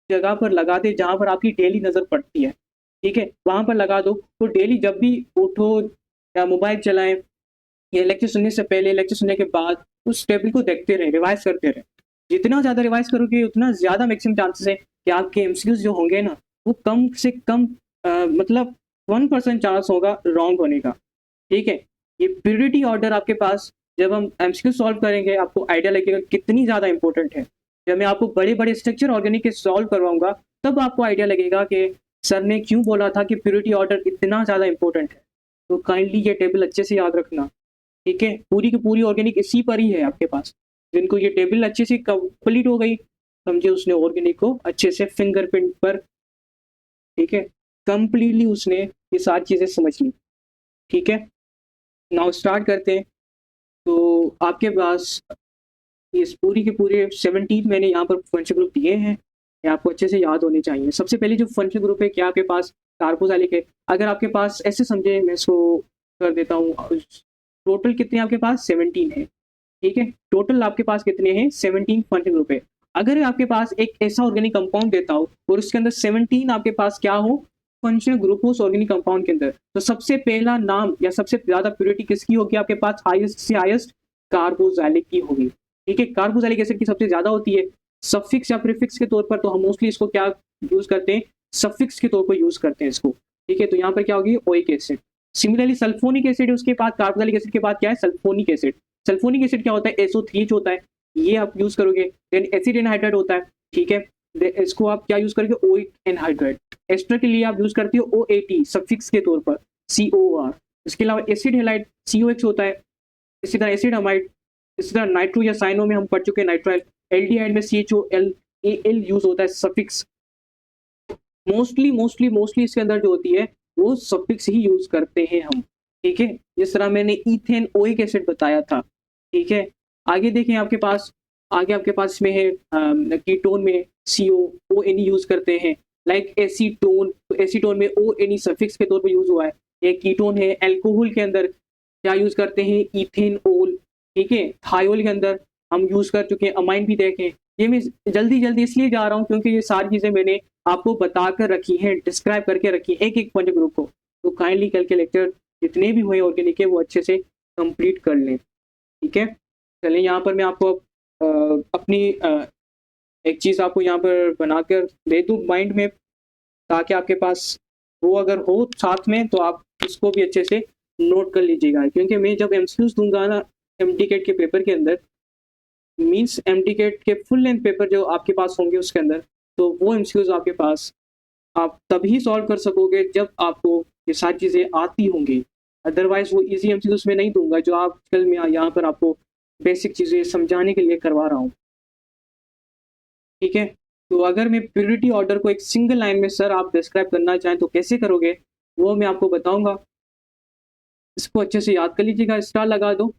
Speaker 1: जगह पर लगा दें जहाँ पर आपकी डेली नज़र पड़ती है, ठीक है, वहाँ पर लगा दो। तो डेली जब भी उठो या मोबाइल चलाएं, ये लेक्चर सुनने से पहले, लेक्चर सुनने के बाद उस टेबल को देखते रहें, रिवाइज करते रहें। जितना ज़्यादा रिवाइज करोगे उतना ज़्यादा मैक्सिमम चांसेस है कि आपके एमसीक्यूज जो होंगे ना, वो कम से कम मतलब 1% चांस होगा रॉन्ग होने का, ठीक है। ये प्रियोरिटी ऑर्डर आपके पास, जब हम एमसीक्यू सॉल्व करेंगे आपको आइडिया लगेगा कितनी ज़्यादा इंपॉर्टेंट है। जब मैं आपको बड़े बड़े स्ट्रक्चर ऑर्गेनिक के सॉल्व करवाऊंगा तब आपको आइडिया लगेगा कि सर ने क्यों बोला था कि प्रियोरिटी ऑर्डर इतना ज़्यादा इंपॉर्टेंट है। तो काइंडली ये टेबल अच्छे से याद रखना, ठीक है। पूरी की पूरी ऑर्गेनिक इसी पर ही है आपके पास। जिनको ये टेबल अच्छे से कंप्लीट हो गई, समझे उसने ऑर्गेनिक को अच्छे से फिंगरप्रिंट पर, ठीक है, कंप्लीटली उसने ये सारी चीज़ें समझ ली, ठीक है। नाउ स्टार्ट करते हैं। तो आपके पास इस पूरी के पूरे 17 मैंने यहाँ पर फंक्शन ग्रुप दिए हैं, ये आपको अच्छे से याद होने चाहिए। सबसे पहले जो फंक्शन ग्रुप है, क्या आपके पास कार्बोक्सिलिक है। अगर आपके पास ऐसे समझे, मैं इसको कर देता हूँ, टोटल कितने आपके पास 17 है, ठीक है। टोटल आपके पास कितने हैं, 17 फंक्शन ग्रुप है। अगर आपके पास एक ऐसा ऑर्गेनिक कंपाउंड देता हो और उसके अंदर 17 आपके पास क्या हो, फंक्शनल ग्रुप हो उस ऑर्गेनिक कंपाउंड के अंदर, तो सबसे पहला नाम या सबसे ज्यादा प्योरिटी किसकी होगी आपके पास, हाईएस्ट से हाईएस्ट कार्बोक्सिलिक की होगी, ठीक है। कार्बोक्सिलिक एसिड की सबसे ज्यादा होती है। सफिक्स या प्रीफिक्स के तौर पर तो हम मोस्टली इसको क्या यूज करते हैं, सफिक्स के तौर पर यूज करते हैं इसको, ठीक है। तो यहाँ पर क्या होगी, oic acid. Similarly sulphonic acid, उसके बाद कार्बोक्सिलिक एसिड के बाद क्या है, सल्फोनिक एसिड। सल्फोनिक एसिड क्या होता है, SO3 होता है, ये आप यूज करोगे। देन एसिड एनहाइड्राइड होता है, ठीक है, इसको आप क्या यूज करोगे, ओइक एनहाइड्राइड। एस्टर के लिए आप यूज करते हो OAT सफिक्स के तौर पर, COR। इसके अलावा एसिड हेलाइड COX होता है। इसी तरह एसिड अमाइड, इसी तरह नाइट्रो या साइनो में हम पढ़ चुके हैं नाइट्राइल। एल्डिहाइड में CHOLAL यूज होता है सफिक्स। मोस्टली इसके अंदर जो होती है वो सफिक्स ही यूज करते हैं हम, ठीक है। जिस तरह मैंने इथेन ओइक एसिड बताया था, ठीक है। आगे देखें आपके पास, आगे आपके पास इसमें है कीटोन में COONE यूज करते हैं। लाइक एसीटोन, तो एसीटोन में ONE सफिक्स के तौर पर यूज हुआ है। ये कीटोन है। एल्कोहल के अंदर क्या यूज करते हैं, इथेनॉल, ठीक है। थायोल के अंदर हम यूज कर चुके हैं, अमाइन भी देखें। ये मैं जल्दी जल्दी इसलिए जा रहा हूँ क्योंकि ये सारी चीजें मैंने आपको बता कर रखी है, डिस्क्राइब करके रखी है एक एक पॉइंट ग्रुप को। तो काइंडली कल के लेक्चर जितने भी हुए ऑर्गेनिक के वो अच्छे से कंप्लीट कर लें, ठीक है। चलिए यहाँ पर मैं आपको अपनी एक चीज़ आपको यहाँ पर बनाकर दे दूँ माइंड में, ताकि आपके पास वो अगर हो साथ में तो आप इसको भी अच्छे से नोट कर लीजिएगा। क्योंकि मैं जब एमसीक्यूज दूंगा ना एमटीकेट के पेपर के अंदर, मीन्स एमटीकेट के फुल लेंथ पेपर जो आपके पास होंगे उसके अंदर, तो वो एमसीक्यूज आपके पास आप तभी सॉल्व कर सकोगे जब आपको ये सारी चीज़ें आती होंगी। अदरवाइज वो इजी एमसीक्यूज में नहीं दूंगा जो आजकल मैं यहाँ पर आपको बेसिक चीज़ें समझाने के लिए करवा रहा हूँ, ठीक है। तो अगर मैं प्योरिटी ऑर्डर को एक सिंगल लाइन में सर आप डिस्क्राइब करना चाहें तो कैसे करोगे, वो मैं आपको बताऊंगा। इसको अच्छे से याद कर लीजिएगा, स्टार लगा दो।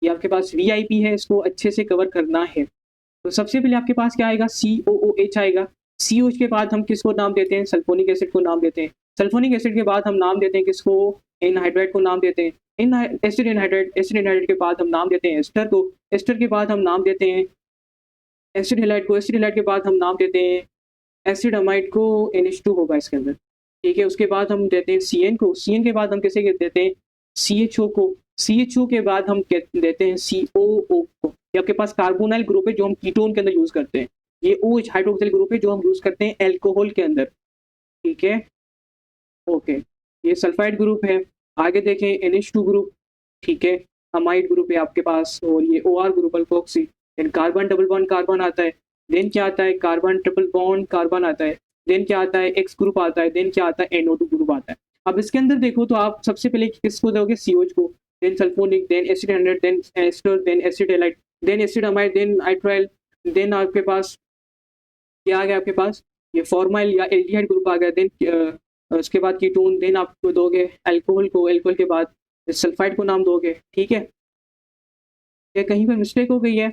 Speaker 1: ये आपके पास VIP है, इसको अच्छे से कवर करना है। तो सबसे पहले आपके पास क्या आएगा, COOH आएगा। COH के बाद हम किसको नाम देते हैं, सल्फोनिक एसिड को नाम देते हैं। सल्फोनिक एसिड के बाद हम नाम देते हैं किसको, एनहाइड्राइड को नाम देते हैं। एसिड एनहाइड्राइड के बाद हम नाम देते हैं एस्टर को। एस्टर के बाद हम नाम देते हैं एसिड हैलाइड को। एसिड हैलाइड के बाद हम नाम देते हैं एसिड अमाइड को, NH2 होगा इसके अंदर, ठीक है। उसके बाद हम देते हैं CN को। CN के बाद हम किसे देते हैं, CHO को। CHO के बाद हम देते हैं COO को। ये आपके पास कार्बोनाइल ग्रुप है जो हम कीटोन के अंदर यूज करते हैं। ये OH हाइड्रोक्सिल ग्रुप है जो हम यूज करते हैं अल्कोहल के अंदर, ठीक है। ओके, ये सल्फाइड ग्रुप है। आगे देखें NH2 ग्रुप, ठीक है। अमाइड ग्रुप है आपके पास, और ये OR group alkoxy. Then carbon double bond carbon आता है। देन क्या आता है, कार्बन ट्रिपल बॉन्ड कार्बन आता है। देन क्या आता है, X ग्रुप आता है। देन क्या आता है, NO2 ग्रुप आता है। अब इसके अंदर देखो तो आप सबसे पहले किसको दोगे, COH को। Then sulphonic, then acid hydride, then ester, then acid halide, then acid amide, then nitrile. Then आपके पास क्या आ गया, आपके पास ये फॉर्माइल या एल्डिहाइड ग्रुप आ गया। देन उसके बाद कीटोन। देन आप दोगे अल्कोहल को। अल्कोहल के बाद सल्फाइड को नाम दोगे, ठीक है। क्या कहीं पर मिस्टेक हो गई है?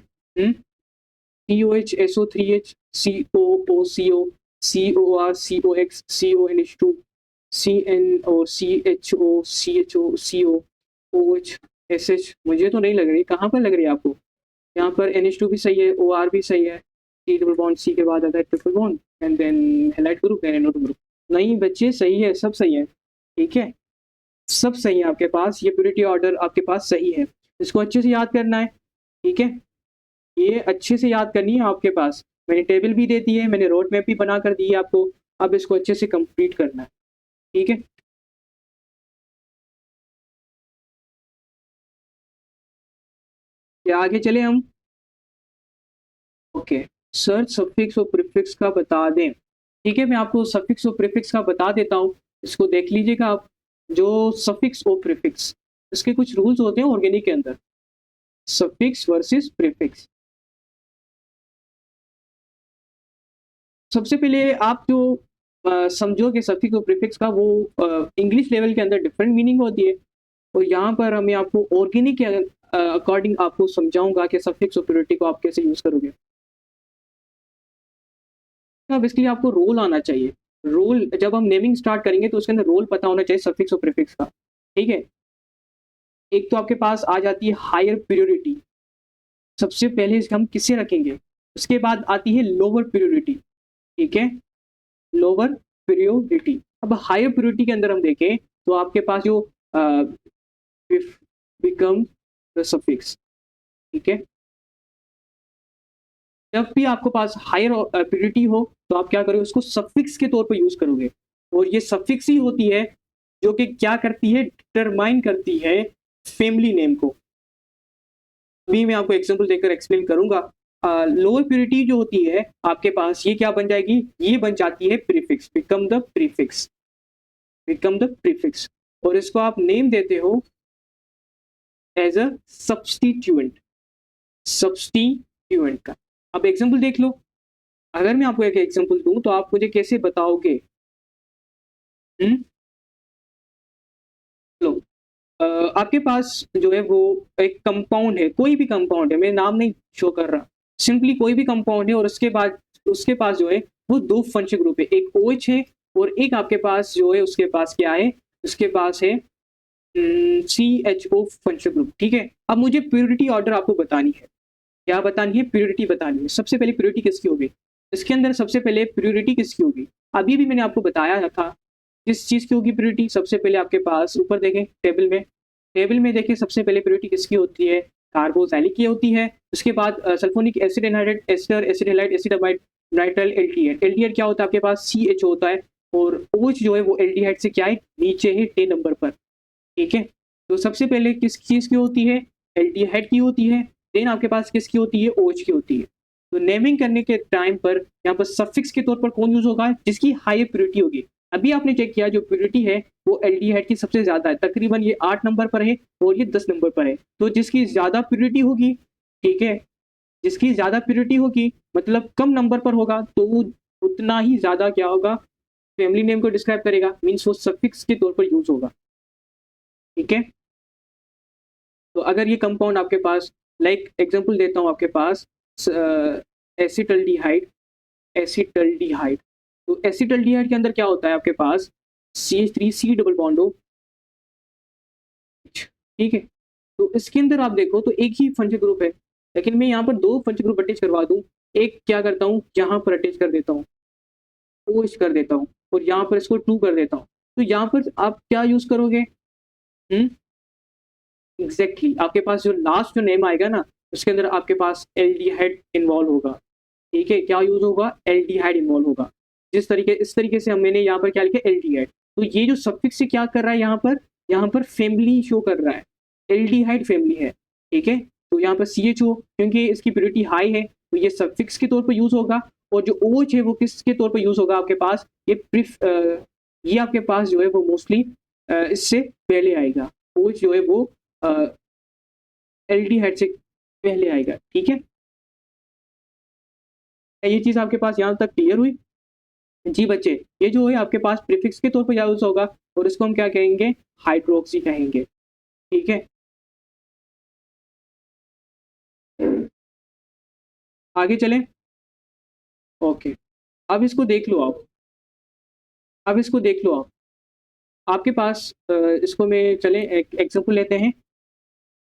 Speaker 1: COH, SO3H, COO, CO, COR, COX, CONH2, CN और CHO, CHO, CO, OH, SH। मुझे तो नहीं लग रही, कहाँ पर लग रही है आपको? यहाँ पर NH2 भी सही है, OR भी सही है। C डबल बॉन्ड, C के बाद आता है triple bond, and then halide group, then NO2 group. नहीं बच्चे, सही है, सब सही है, ठीक है। सब सही है आपके पास, ये प्योरिटी ऑर्डर आपके पास सही है। इसको अच्छे से याद करना है, ठीक है। ये अच्छे से याद करनी है आपके पास। मैंने टेबल भी दे दी है, मैंने रोड मैप भी बना कर दी है आपको। अब इसको अच्छे से कंप्लीट करना है, ठीक है। क्या आगे चले हम? ओके, सर्च सफिक्स और प्रीफिक्स का बता दें, ठीक है। मैं आपको सफिक्स और प्रीफिक्स का बता देता हूँ, इसको देख लीजिएगा आप। जो सफिक्स और प्रीफिक्स, इसके कुछ रूल्स होते हैं ऑर्गेनिक के अंदर। Suffix versus prefix. सबसे पहले आप जो समझोगे सफिक्स और प्रीफिक्स का, वो इंग्लिश लेवल के अंदर डिफरेंट मीनिंग होती है। और यहाँ पर मैं आपको ऑर्गेनिक के अकॉर्डिंग आपको समझाऊंगा कि सफिक्स और प्योरिटी को आप कैसे यूज करोगे। अब इसके लिए आपको रोल आना चाहिए। रोल, जब हम नेमिंग स्टार्ट करेंगे तो उसके अंदर रोल पता होना चाहिए सफिक्स और प्रीफिक्स का, ठीक है। एक तो आपके पास आ जाती है हायर प्रियोरिटी, सबसे पहले हम किसे रखेंगे। उसके बाद आती है लोअर प्रियोरिटी, ठीक है, लोअर प्रियोरिटी। अब हायर प्रियोरिटी के अंदर हम देखें तो आपके पास जो बिकम द सफिक्स, ठीक है। जब भी आपके पास हायर प्रियोरिटी हो तो आप क्या करोगे, उसको सफिक्स के तौर पर यूज करोगे। और ये सफिक्स ही होती है जो कि क्या करती है, डिटरमाइन करती है फैमिली नेम को। अभी मैं आपको एग्जांपल देकर एक्सप्लेन करूंगा। लोअर प्योरिटी जो होती है आपके पास, ये क्या बन जाएगी, ये बन जाती है prefix, become the prefix, become the prefix. और इसको आप नेम देते हो एज अ सब्स्टिट्यूएंट, सब्स्टिट्यूएंट का। अब एग्जांपल देख लो, अगर मैं आपको एक एग्जांपल दूं तो आप मुझे कैसे बताओगे? हम्म लो, आपके पास जो है वो एक कंपाउंड है, कोई भी कंपाउंड है, मैं नाम नहीं शो कर रहा, सिंपली कोई भी कंपाउंड है। और उसके बाद उसके पास जो है वो दो फंक्शन ग्रुप है, एक OH है और एक आपके पास जो है उसके पास क्या है, उसके पास है CHO फंक्शन ग्रुप, ठीक है। अब मुझे प्योरिटी ऑर्डर आपको बतानी है। क्या बतानी है, प्योरिटी बतानी है। सबसे पहले प्योरिटी किसकी होगी, इसके अंदर सबसे पहले प्योरिटी किसकी होगी, अभी भी मैंने आपको बताया था किस चीज़ की होगी प्योरिटी। सबसे पहले आपके पास ऊपर देखें टेबल में, टेबल में देखिए सबसे पहले प्योरिटी किसकी होती है, कार्बोक्सिलिक की होती है। उसके बाद sulphonic acid anhydride, ester, acid halide, acid amide, nitrile, aldehyde. Aldehyde क्या होता है आपके पास, CHO होता है। और OH जो है वो एल्डिहाइड से क्या है, नीचे है 10 नंबर पर, ठीक है। तो सबसे पहले किस चीज़ की होती है, एल्डिहाइड की होती है। देन आपके पास किसकी होती है, OH की होती है। तो नेमिंग करने के टाइम पर यहाँ पर सफिक्स के तौर पर कौन यूज होगा, जिसकी हायर प्योरिटी होगी। अभी आपने चेक किया जो प्योरिटी है वो एल्डिहाइड की सबसे ज्यादा है, तकरीबन ये 8 नंबर पर है और ये 10 नंबर पर है। तो जिसकी ज्यादा प्योरिटी होगी, ठीक है, जिसकी ज्यादा प्योरिटी होगी मतलब कम नंबर पर होगा, तो वो उतना ही ज्यादा क्या होगा, फैमिली नेम को डिस्क्राइब करेगा, मीन्स वो सफिक्स के तौर पर यूज होगा, ठीक है। तो अगर ये कंपाउंड आपके पास, लाइक एग्जांपल देता हूँ आपके पास, एसिटल्डिहाइड, एसिटल्डिहाइड। तो एसिटल्डिहाइड के अंदर क्या होता है आपके पास, CH3 डबल बॉन्ड हो, ठीक है। तो इसके अंदर आप देखो तो एक ही फंक्शनल ग्रुप है, लेकिन मैं यहाँ पर दो फंक्शनल ग्रुप अटैच करवा दूँ, एक क्या करता हूँ यहाँ पर अटैच कर देता हूँ, OH कर देता हूँ, और यहाँ पर इसको 2 कर देता हूँ। तो यहाँ पर आप क्या यूज करोगे, एग्जैक्टली आपके पास जो लास्ट जो नेम आएगा ना, उसके अंदर आपके पास एल्डिहाइड इन्वॉल्व होगा, ठीक है। क्या यूज होगा, एल्डिहाइड इन्वॉल्व होगा। इस तरीके से मैंने यहाँ पर क्या लिखा, एल्डिहाइड। तो ये जो सफिक्स से क्या कर रहा है यहाँ पर फैमिली शो कर रहा है, एल्डिहाइड फैमिली है, ठीक है। तो यहाँ पर CHO क्योंकि इसकी प्योरिटी हाई है तो ये सफिक्स के तौर पर यूज होगा, और जो OH है वो किसके तौर पर यूज होगा आपके पास, ये आपके पास जो है वो मोस्टली इससे पहले आएगा, OH जो है वो एल्डिहाइड से पहले आएगा, ठीक है। ये चीज आपके पास यहाँ तक क्लियर हुई? जी बच्चे, ये जो है आपके पास प्रीफिक्स के तौर पर यूज होगा, और इसको हम क्या कहेंगे, हाइड्रोक्सी कहेंगे, ठीक है। आगे चलें, ओके। अब इसको देख लो आप, अब इसको देख लो आप, आपके पास इसको में चलें, एक एग्जांपल लेते हैं,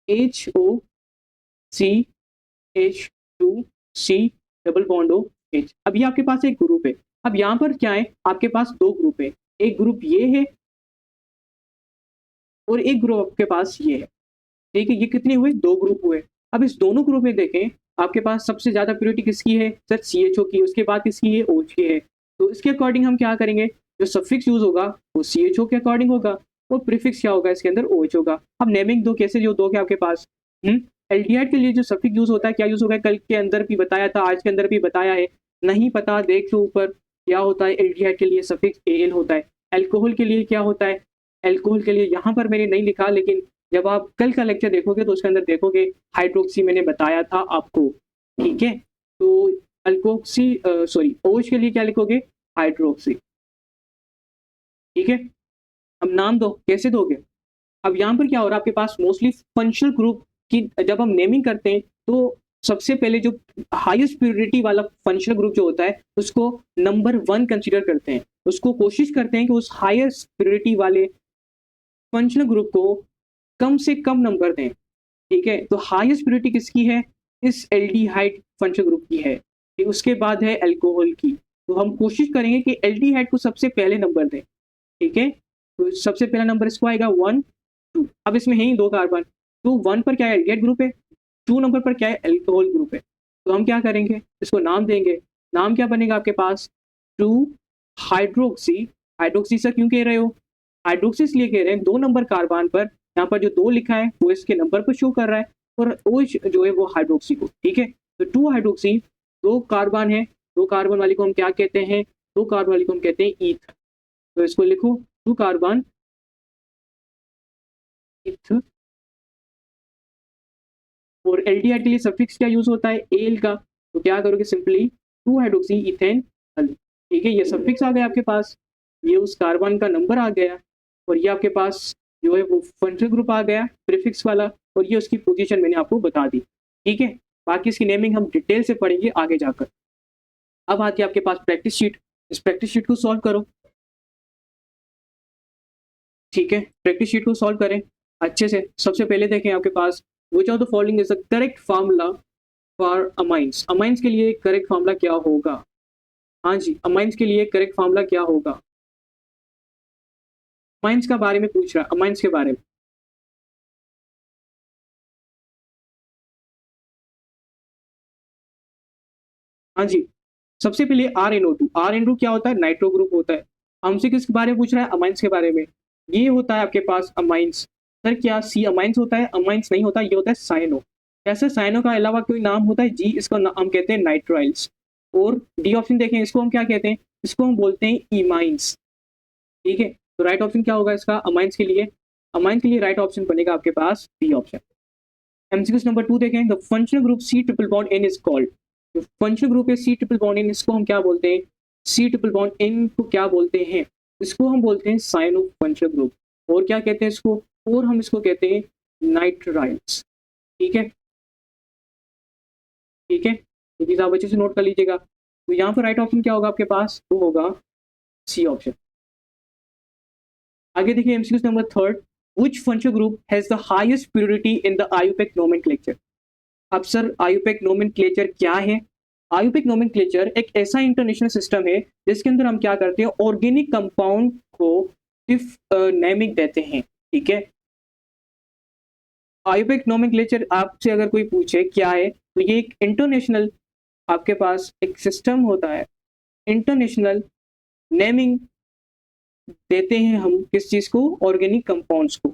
Speaker 1: HOCH2C डबल बॉन्ड OH। अब ये आपके पास एक ग्रुप है। अब यहाँ पर क्या है, आपके पास दो ग्रुप है, एक ग्रुप ये है और एक ग्रुप आपके पास ये है, ठीक है। ये कितने हुए, दो ग्रुप हुए। अब इस दोनों ग्रुप में देखें, आपके पास सबसे ज्यादा प्योरिटी किसकी है सर, CHO की, उसके बाद किसकी है, OH की है। तो इसके अकॉर्डिंग हम क्या करेंगे, जो सफिक्स यूज होगा वो CHO के अकॉर्डिंग होगा, और प्रीफिक्स क्या होगा, इसके अंदर OH होगा। अब नेमिंग दो कैसे जो दो के आपके पास, एल्डिहाइड के लिए जो सफिक्स यूज होता है, क्या यूज होगा, कल के अंदर भी बताया था, आज के अंदर भी बताया है, नहीं पता देख लो ऊपर, क्या होता है एल्डिहाइड के लिए सफिक्स AL होता है। अल्कोहल के लिए क्या होता है, अल्कोहल के लिए यहाँ पर मैंने नहीं लिखा, लेकिन जब आप कल का लेक्चर देखोगे तो उसके अंदर देखोगे हाइड्रोक्सी मैंने बताया था आपको, ठीक है। तो अल्कोक्सी सॉरी OH के लिए क्या लिखोगे, हाइड्रोक्सी, ठीक है। अब नाम दो, कैसे दोगे, अब यहाँ पर क्या हो रहा है आपके पास, मोस्टली फंक्शनल ग्रुप की जब हम नेमिंग करते हैं तो सबसे पहले जो हाईएस्ट प्योरिटी वाला फंक्शनल ग्रुप जो होता है उसको नंबर 1 कंसीडर करते हैं, उसको कोशिश करते हैं कि उस हाईएस्ट प्योरिटी वाले फंक्शनल ग्रुप को कम से कम नंबर दें, ठीक है। तो हाईएस्ट प्योरिटी किसकी है, इस एल्डिहाइड फंक्शनल ग्रुप की है, ठीक। उसके बाद है अल्कोहल की, तो हम कोशिश करेंगे कि एल्डिहाइड को सबसे पहले नंबर दें, ठीक है। तो सबसे पहला नंबर इसको आएगा 1 2। अब इसमें है ही दो कार्बन, तो 1 पर क्या है, एल्डिहाइड ग्रुप है, 2 नंबर पर क्या है, अल्कोहल ग्रुप है। तो हम क्या करेंगे, इसको नाम देंगे, नाम क्या बनेगा आपके पास, 2 हाइड्रोक्सी। हाइड्रोक्सी से क्यों कह रहे हो, हाइड्रोक्सी इसलिए कह रहे हैं, 2 नंबर कार्बन पर, यहाँ पर जो 2 लिखा है वो इसके नंबर पर शो कर रहा है, और OH जो है वो हाइड्रोक्सी को, ठीक है। तो 2 हाइड्रोक्सी, 2 कार्बन है, 2 कार्बन वाली को हम क्या कहते हैं, 2 कार्बन वाली को हम कहते हैं ईथ। तो इसको लिखो 2 कार्बन ईथ। और एल्डिहाइड के लिए सफिक्स क्या यूज होता है, एल का, तो क्या करोगे, सिंपली 2 हाइड्रोक्सी इथेन, ठीक है। ये सफिक्स आ गया आपके पास, ये उस कार्बन का नंबर आ गया, और ये आपके पास जो है वो फंक्शनल ग्रुप आ गया प्रीफिक्स वाला, और ये उसकी पोजीशन मैंने आपको बता दी, ठीक है। बाकी इसकी नेमिंग हम डिटेल से पढ़ेंगे आगे जाकर। अब आती है आपके पास प्रैक्टिस शीट, इस प्रैक्टिस शीट को सॉल्व करो, ठीक है। प्रैक्टिस शीट को सॉल्व करें अच्छे से। सबसे पहले देखें आपके पास, which of the following is the correct formula for amines. Amines के लिए करेक्ट फार्मूला क्या होगा, हाँ जी, अमाइंस के लिए करेक्ट फार्मूला क्या होगा, अमाइंस का बारे में पूछ रहा है, अमाइंस के बारे में। हाँ जी, सबसे पहले RnO2, RnO2 क्या होता है, नाइट्रो ग्रुप होता है। हमसे किस बारे में पूछ रहा है, अमाइंस के बारे में। ये होता है आपके पास अमाइंस, सर क्या सी अमाइंस होता है, अमाइंस नहीं होता, ये होता है साइनो। ऐसे साइनो का अलावा कोई नाम होता है जी, इसका हम कहते हैं नाइट्राइल्स। और डी ऑप्शन देखें, इसको हम क्या कहते हैं, इसको हम बोलते हैं इमाइंस, ठीक है। तो राइट ऑप्शन क्या होगा इसका, अमाइंस के लिए, अमाइंस के लिए राइट ऑप्शन बनेगा आपके पास बी ऑप्शन। एमसीक्यू नंबर 2 देखें, the functional group C triple bond N is called. जो फंक्शनल ग्रुप है C ट्रिपल बॉन्ड N, इसको हम क्या बोलते हैं, C ट्रिपल बॉन्ड N को क्या बोलते हैं, इसको हम बोलते हैं साइनो फंक्शनल ग्रुप। और क्या कहते हैं इसको, और हम इसको कहते हैं नाइट्राइल्स। ठीक है, ठीक है, ये चीज़ आप अच्छे से नोट कर लीजिएगा। तो यहाँ पर राइट ऑप्शन क्या होगा आपके पास, वो होगा सी ऑप्शन। आगे देखिए MCQ number third, which functional group has the highest purity in the IUPAC nomenclature. अब सर आयुपेक नोमेनक्लेचर क्या है? आयुपेक नोमेनक्लेचर एक ऐसा इंटरनेशनल सिस्टम है जिसके अंदर हम क्या करते हैं, ऑर्गेनिक कंपाउंड को सिर्फ नेमिंग देते हैं। ठीक है, आयुपेक नोमेनक्लेचर आपसे अगर कोई पूछे क्या है, तो ये एक इंटरनेशनल आपके पास एक सिस्टम होता है, इंटरनेशनल नेमिंग देते हैं हम किस चीज़ को, ऑर्गेनिक कंपाउंड्स को।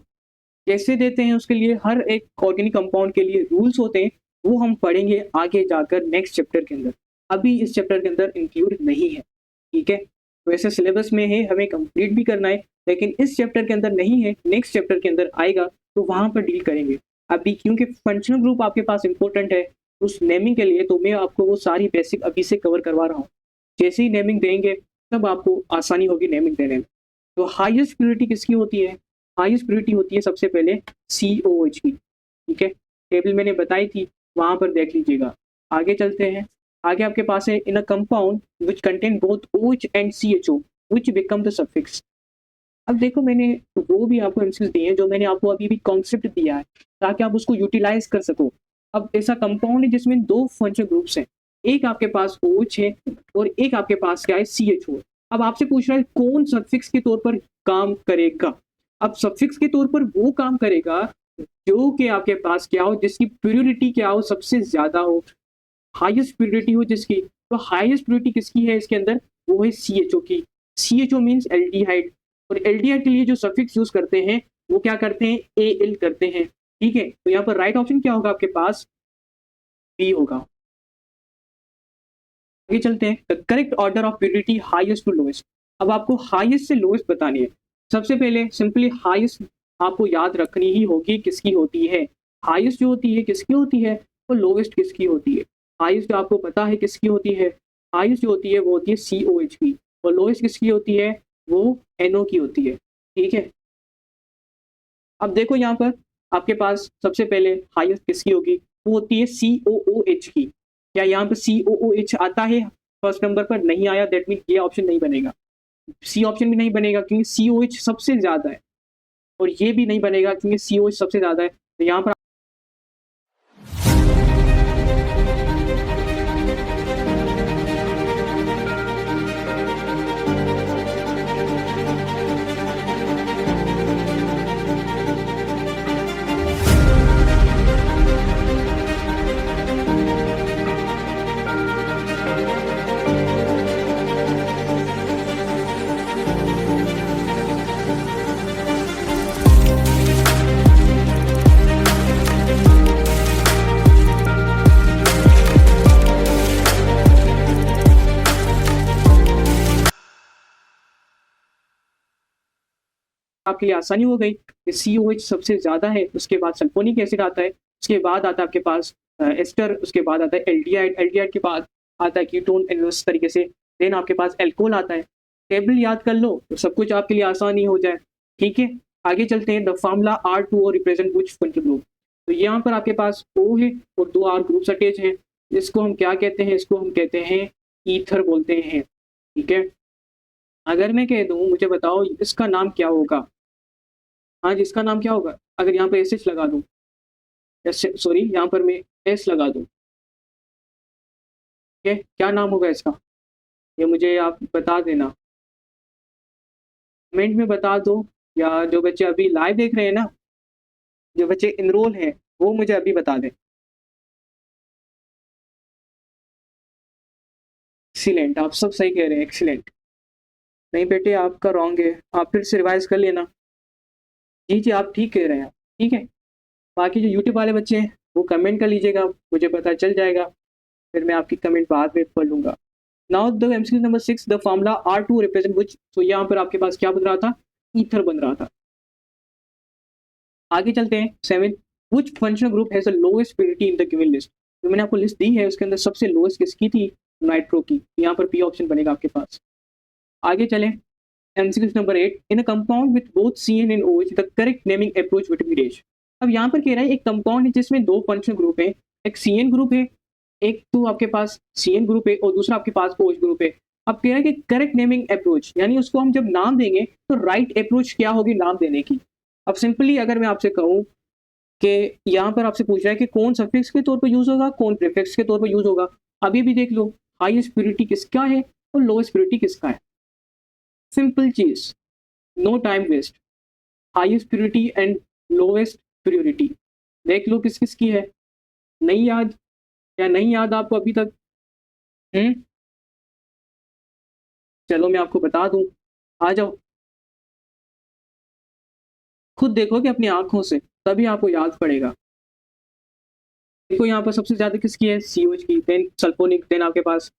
Speaker 1: कैसे देते हैं उसके लिए हर एक ऑर्गेनिक कंपाउंड के लिए रूल्स होते हैं, वो हम पढ़ेंगे आगे जाकर नेक्स्ट चैप्टर के अंदर, अभी इस चैप्टर के अंदर इंक्लूड नहीं है। ठीक है, वैसे सिलेबस में है, हमें कंप्लीट भी करना है, लेकिन इस चैप्टर के अंदर नहीं है, नेक्स्ट चैप्टर के अंदर आएगा तो वहाँ पर डील करेंगे। अभी क्योंकि फंक्शनल ग्रुप आपके पास इंपॉर्टेंट है उस नेमिंग के लिए, तो मैं आपको वो सारी बेसिक अभी से कवर करवा रहा हूँ। जैसे ही नेमिंग देंगे तब आपको आसानी होगी नेमिंग देने में। तो हाईएस्ट प्योरिटी किसकी होती है? हाईएस्ट प्योरिटी होती है सबसे पहले COH की। ठीक है, टेबल मैंने बताई थी, वहां पर देख लीजिएगा। आगे चलते हैं, आगे आपके पास है in a compound which contain both OH and CHO which become the suffix. अब देखो मैंने वो भी आपको एमसीक्यूज दिए हैं जो मैंने आपको अभी भी कॉन्सेप्ट दिया है ताकि आप उसको यूटिलाइज कर सको। अब ऐसा कंपाउंड है जिसमें दो फंक्शनल ग्रुप्स हैं, एक आपके पास OH है और एक आपके पास क्या है, CHO। अब आपसे पूछ रहा है कौन सफिक्स के तौर पर काम करेगा। अब सफिक्स के तौर पर वो काम करेगा जो कि आपके पास क्या हो, जिसकी प्योरिटी क्या हो, सबसे ज्यादा हो, हाईएस्ट प्योरिटी हो जिसकी। तो हाईएस्ट प्योरिटी किसकी है इसके अंदर, वो है CHO की। CHO मीन्स एल्डिहाइड, और एल्डिहाइड के लिए जो सफिक्स यूज करते हैं वो क्या करते हैं, AL करते हैं। ठीक है, तो यहाँ पर राइट ऑप्शन क्या होगा आपके पास, बी होगा। आगे चलते हैं, the correct order of purity highest to lowest. अब आपको हाईएस्ट से लोएस्ट बतानी है। सबसे पहले सिंपली हाईएस्ट आपको याद रखनी ही होगी किसकी होती है। हाईएस्ट जो होती है किसकी होती है, और लोएस्ट किसकी होती है। हाईएस्ट आपको पता है किसकी होती है, हाईएस्ट जो होती है वो होती है COH की, और लोएस्ट किसकी होती है, वो NO की होती है। ठीक है, अब देखो यहाँ पर आपके पास सबसे पहले हाईएस्ट किसकी होगी, वो होती है COOH की। क्या यहाँ पर COOH आता है फर्स्ट नंबर पर, नहीं आया, दैट मीन ये ऑप्शन नहीं बनेगा। सी ऑप्शन भी नहीं बनेगा क्योंकि COH सबसे ज्यादा है, और ये भी नहीं बनेगा क्योंकि COH सबसे ज्यादा है। तो यहाँ पर आपके लिए आसानी हो गई कि COH सबसे ज्यादा है, उसके बाद सल्फोनिक एसिड आता है, उसके बाद आता है आपके पास एस्टर, उसके बाद आता है एल्डिहाइड, एल्डिहाइड के बाद आता है कीटोन, इस तरीके से देन आपके पास एल्कोहल आता है। टेबल याद कर लो तो सब कुछ आपके लिए आसानी हो जाए। ठीक है, आगे चलते हैं, the formula R2O represent which functional group. तो यहाँ पर आपके पास O है और दो R ग्रुप्स अटैच हैं, इसको हम क्या कहते हैं, इसको हम कहते हैं ईथर बोलते हैं। ठीक है, अगर मैं कह दूं मुझे बताओ इसका नाम क्या होगा, हाँ जिसका नाम क्या होगा, अगर यहाँ पर एस लगा दूं, सॉरी यहाँ पर मैं S लगा दूं, ठीक है, क्या नाम होगा इसका, ये मुझे आप बता देना, कमेंट में बता दो, या जो बच्चे अभी लाइव देख रहे हैं ना, जो बच्चे इनरोल हैं वो मुझे अभी बता दें। एक्सीलेंट, आप सब सही कह रहे हैं, एक्सीलेंट। नहीं बेटे आपका रॉन्ग है, आप फिर से रिवाइज कर लेना। जी जी आप ठीक कह रहे हैं, ठीक है। बाकी जो यूट्यूब वाले बच्चे हैं वो कमेंट कर लीजिएगा, मुझे पता चल जाएगा, फिर मैं आपकी कमेंट बाद में पढ़ लूंगा। Now the MCQ number 6, the formula R2 represent which. तो यहाँ पर आपके पास क्या बन रहा था, ईथर बन रहा था। आगे चलते हैं 7, which functional group has the lowest purity in the given list. तो मैंने आपको लिस्ट दी है, उसके अंदर सबसे लोएस्ट किसकी थी, नाइट्रो की। यहाँ पर P ऑप्शन बनेगा आपके पास। आगे चलें, MCQ number 8, in a compound with both CN and OH the correct naming approach will be dash. अब यहाँ पर कह रहा है एक कंपाउंड है जिसमें दो फंक्शनल ग्रुप है, एक CN ग्रुप है, एक तो आपके पास CN ग्रुप है और दूसरा आपके पास OH ग्रुप है। अब कह रहा है कि करेक्ट नेमिंग अप्रोच, यानी उसको हम जब नाम देंगे तो राइट अप्रोच क्या होगी नाम देने की। अब सिंपली अगर मैं आपसे कहूँ कि यहाँ पर आपसे पूछ रहा है कि कौन सफिक्स के तौर पर यूज होगा, कौन प्रीफिक्स के तौर पर यूज होगा। अभी भी देख लो, हाईएस्ट प्योरिटी किसका है और लोएस्ट प्योरिटी किसका है। सिंपल चीज, no time waste, highest purity and lowest purity देख लो किस किस की है। नहीं याद? या नहीं याद आपको अभी तक? हम्म, चलो मैं आपको बता दूं, आ जाओ, खुद देखोगे अपनी आंखों से तभी आपको याद पड़ेगा। देखो यहाँ पर सबसे ज्यादा किसकी है, COH की, देन सल्फोनिक, देन आपके पास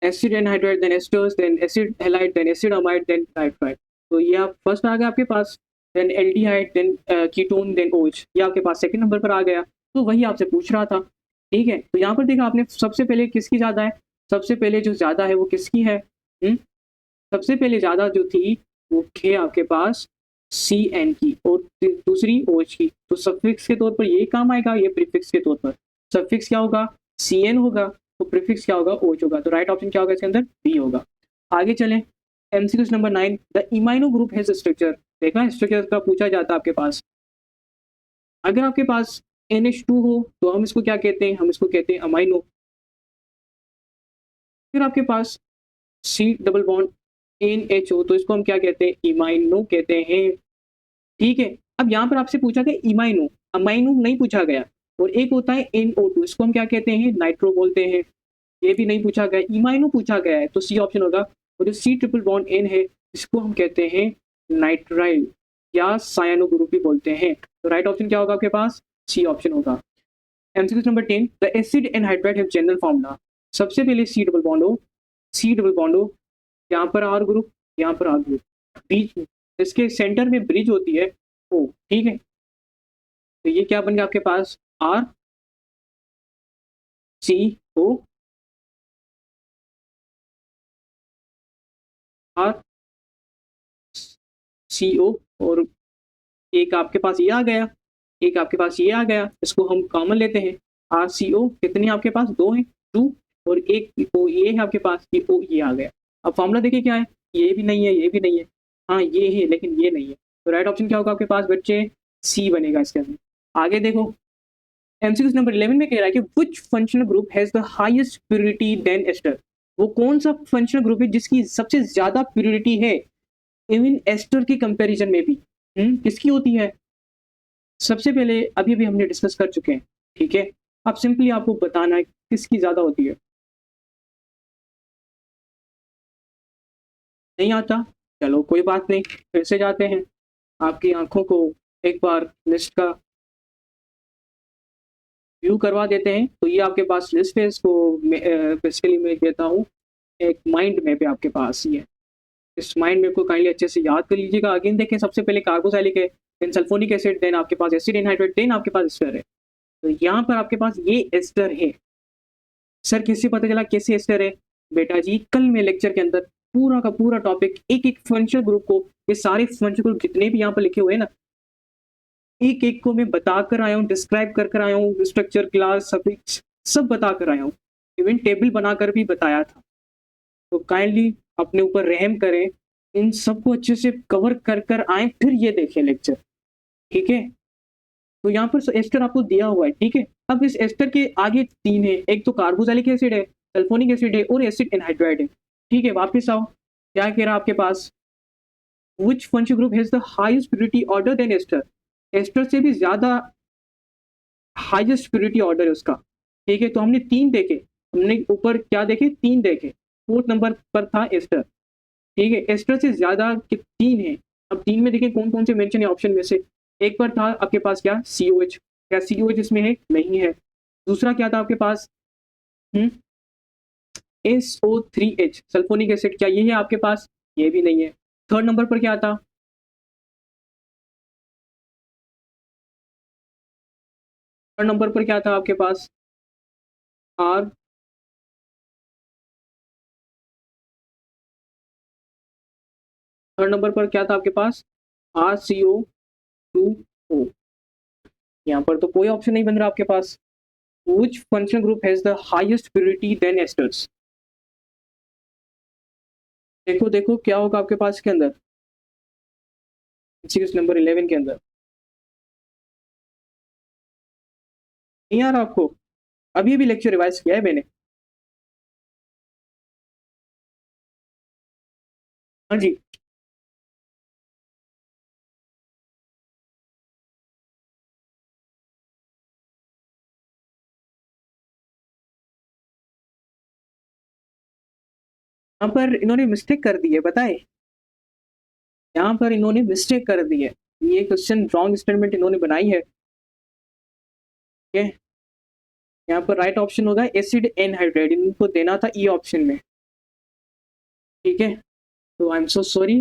Speaker 1: acid anhydride, then esters, then acid halide, then acid amide, then nitride. तो ये आप फर्स्ट आ गया आपके पास, then aldehyde, then ketone, then OH, ये आपके पास सेकंड नंबर पर आ गया। तो वही आपसे पूछ रहा था। ठीक है, तो यहाँ पर देखा आपने सबसे पहले किसकी ज्यादा है, सबसे पहले जो ज्यादा है वो किसकी है। सबसे पहले ज्यादा जो थी वो थे आपके पास CN की और दूसरी OH की। तो सफिक्स के तौर पर ये काम आएगा, ये प्रीफिक्स के तौर पर। सफिक्स क्या होगा, CN होगा, तो प्रीफिक्स क्या होगा, OH होगा। तो राइट ऑप्शन क्या होगा इसके अंदर, बी होगा। आगे चलें, MCQ number 9, the imino group has structure. देखा, स्ट्रक्चर का पूछा जाता है आपके पास। अगर आपके पास NH2 हो तो हम इसको क्या कहते हैं, हम इसको कहते हैं अमाइनो। फिर आपके पास C डबल बॉन्ड NH हो तो इसको हम क्या कहते हैं, इमाइनो कहते हैं। ठीक है, अब यहाँ पर आपसे पूछा गया इमाइनो, अमाइनो नहीं पूछा गया। और एक होता है NO2, इसको हम क्या कहते हैं, नाइट्रो बोलते हैं। ये भी नहीं पूछा गया, इमाइनो पूछा गया है, तो सी ऑप्शन होगा। और जो C ट्रिपल बॉन्ड N है इसको हम कहते हैं नाइट्राइल या सायानो ग्रुप भी बोलते हैं। तो राइट ऑप्शन क्या होगा आपके पास, सी ऑप्शन होगा। MCQ number 10, the acid and hydride have general formula. सबसे पहले C डबल बॉन्ड हो, C डबल बॉन्ड हो, यहाँ पर R ग्रुप, यहाँ पर R ग्रुप, बीच में इसके सेंटर में ब्रिज होती है O। ठीक है, तो ये क्या बन गया आपके पास, RCO, RCO, और एक आपके पास ये आ गया, एक आपके पास ये आ गया, इसको हम कॉमन लेते हैं। RCO कितने आपके पास, दो हैं, टू, और एक O ये है आपके पास, ये O ये आ गया। अब फॉर्मूला देखिए क्या है, ये भी नहीं है, ये भी नहीं है, हाँ ये है लेकिन ये नहीं है। तो राइट ऑप्शन क्या होगा आपके पास बच्चे, C बनेगा इसके अंदर। आगे देखो, MCQ नंबर 11 में कह रहा है कि which functional group has the highest purity then ester. वो कौन सा फंक्शनल ग्रुप है जिसकी सबसे ज्यादा प्योरिटी है इवन एस्टर के कंपैरिजन में भी। किसकी होती है, सबसे पहले अभी भी हमने डिस्कस कर चुके हैं। ठीक है, अब सिंपली आपको बताना है किसकी ज्यादा होती है। नहीं आता, चलो कोई बात नहीं, फिर से जाते हैं, आपकी आंखों को एक बार लिस्ट का व्यू करवा देते हैं। तो ये आपके पास लिस्ट है, इसको बेसिकली मैं देता हूँ एक माइंड मैप है आपके पास। ये इस माइंड मैप को काइंडली अच्छे से याद कर लीजिएगा। अगेन देखें, सबसे पहले कार्बोक्सिलिक है, देन सल्फोनिक एसिड, देन आपके पास एसिड एनहाइड्रेट, देन आपके पास एस्टर है। तो यहाँ पर आपके पास ये एस्टर है। सर किससे पता चला कैसे एस्टर है, बेटा जी कल मैं लेक्चर के अंदर पूरा का पूरा टॉपिक एक एक फंक्शनल ग्रुप को, ये सारे फंक्शनल ग्रुप जितने भी यहाँ पर लिखे हुए हैं ना, एक एक को मैं बताकर आया हूँ, डिस्क्राइब कर कर आया हूँ, स्ट्रक्चर, क्लास, सफिक्स सब बताकर आया हूँ, इवन टेबल बनाकर भी बताया था। तो काइंडली अपने ऊपर रहम करें, इन सबको अच्छे से कवर कर कर आए फिर ये देखें लेक्चर। ठीक है, तो यहाँ पर एस्टर आपको दिया हुआ है। ठीक है, अब इस एस्टर के आगे तीन है, एक तो कार्बोक्सिलिक एसिड है, सल्फोनिक एसिड है और एसिड एनहाइड्राइड है। ठीक है, वापस आओ, क्या कह रहा है आपके पास, which functional group has the highest purity order then ester. Ester से भी ज्यादा हाईएस्ट प्योरिटी ऑर्डर है उसका। ठीक है, तो हमने तीन देखे, हमने ऊपर क्या देखे, तीन देखे, फोर्थ नंबर पर था एस्टर। ठीक है, एस्टर से ज्यादा तीन है। अब तीन में देखें कौन कौन से मेंशन है ऑप्शन में से। एक पर था आपके पास क्या, COH, क्या COH इसमें है, नहीं है। दूसरा क्या था आपके पास, SO3H सल्फोनिक एसिड, क्या ये है आपके पास, ये भी नहीं है। थर्ड नंबर पर क्या था, थर्ड नंबर पर क्या था आपके पास, आर, थर्ड नंबर पर क्या था आपके पास, RCO2O। यहाँ पर तो कोई ऑप्शन नहीं बन रहा आपके पास। Which functional group has the highest purity than esters? देखो देखो क्या होगा आपके पास के अंदर, सीरीज नंबर 11 के अंदर। नहीं आ रहा आपको? अभी अभी लेक्चर रिवाइज किया है मैंने। हाँ जी। यहाँ पर इन्होंने मिस्टेक कर दी है, बताए। यहाँ पर इन्होंने मिस्टेक कर दी है, ये क्वेश्चन रॉन्ग स्टेटमेंट इन्होंने बनाई है। ठीक है, यहाँ पर राइट ऑप्शन होगा एसिड एनहाइड्राइड, इनको देना था ई ऑप्शन में। ठीक है, तो आई एम सो सॉरी।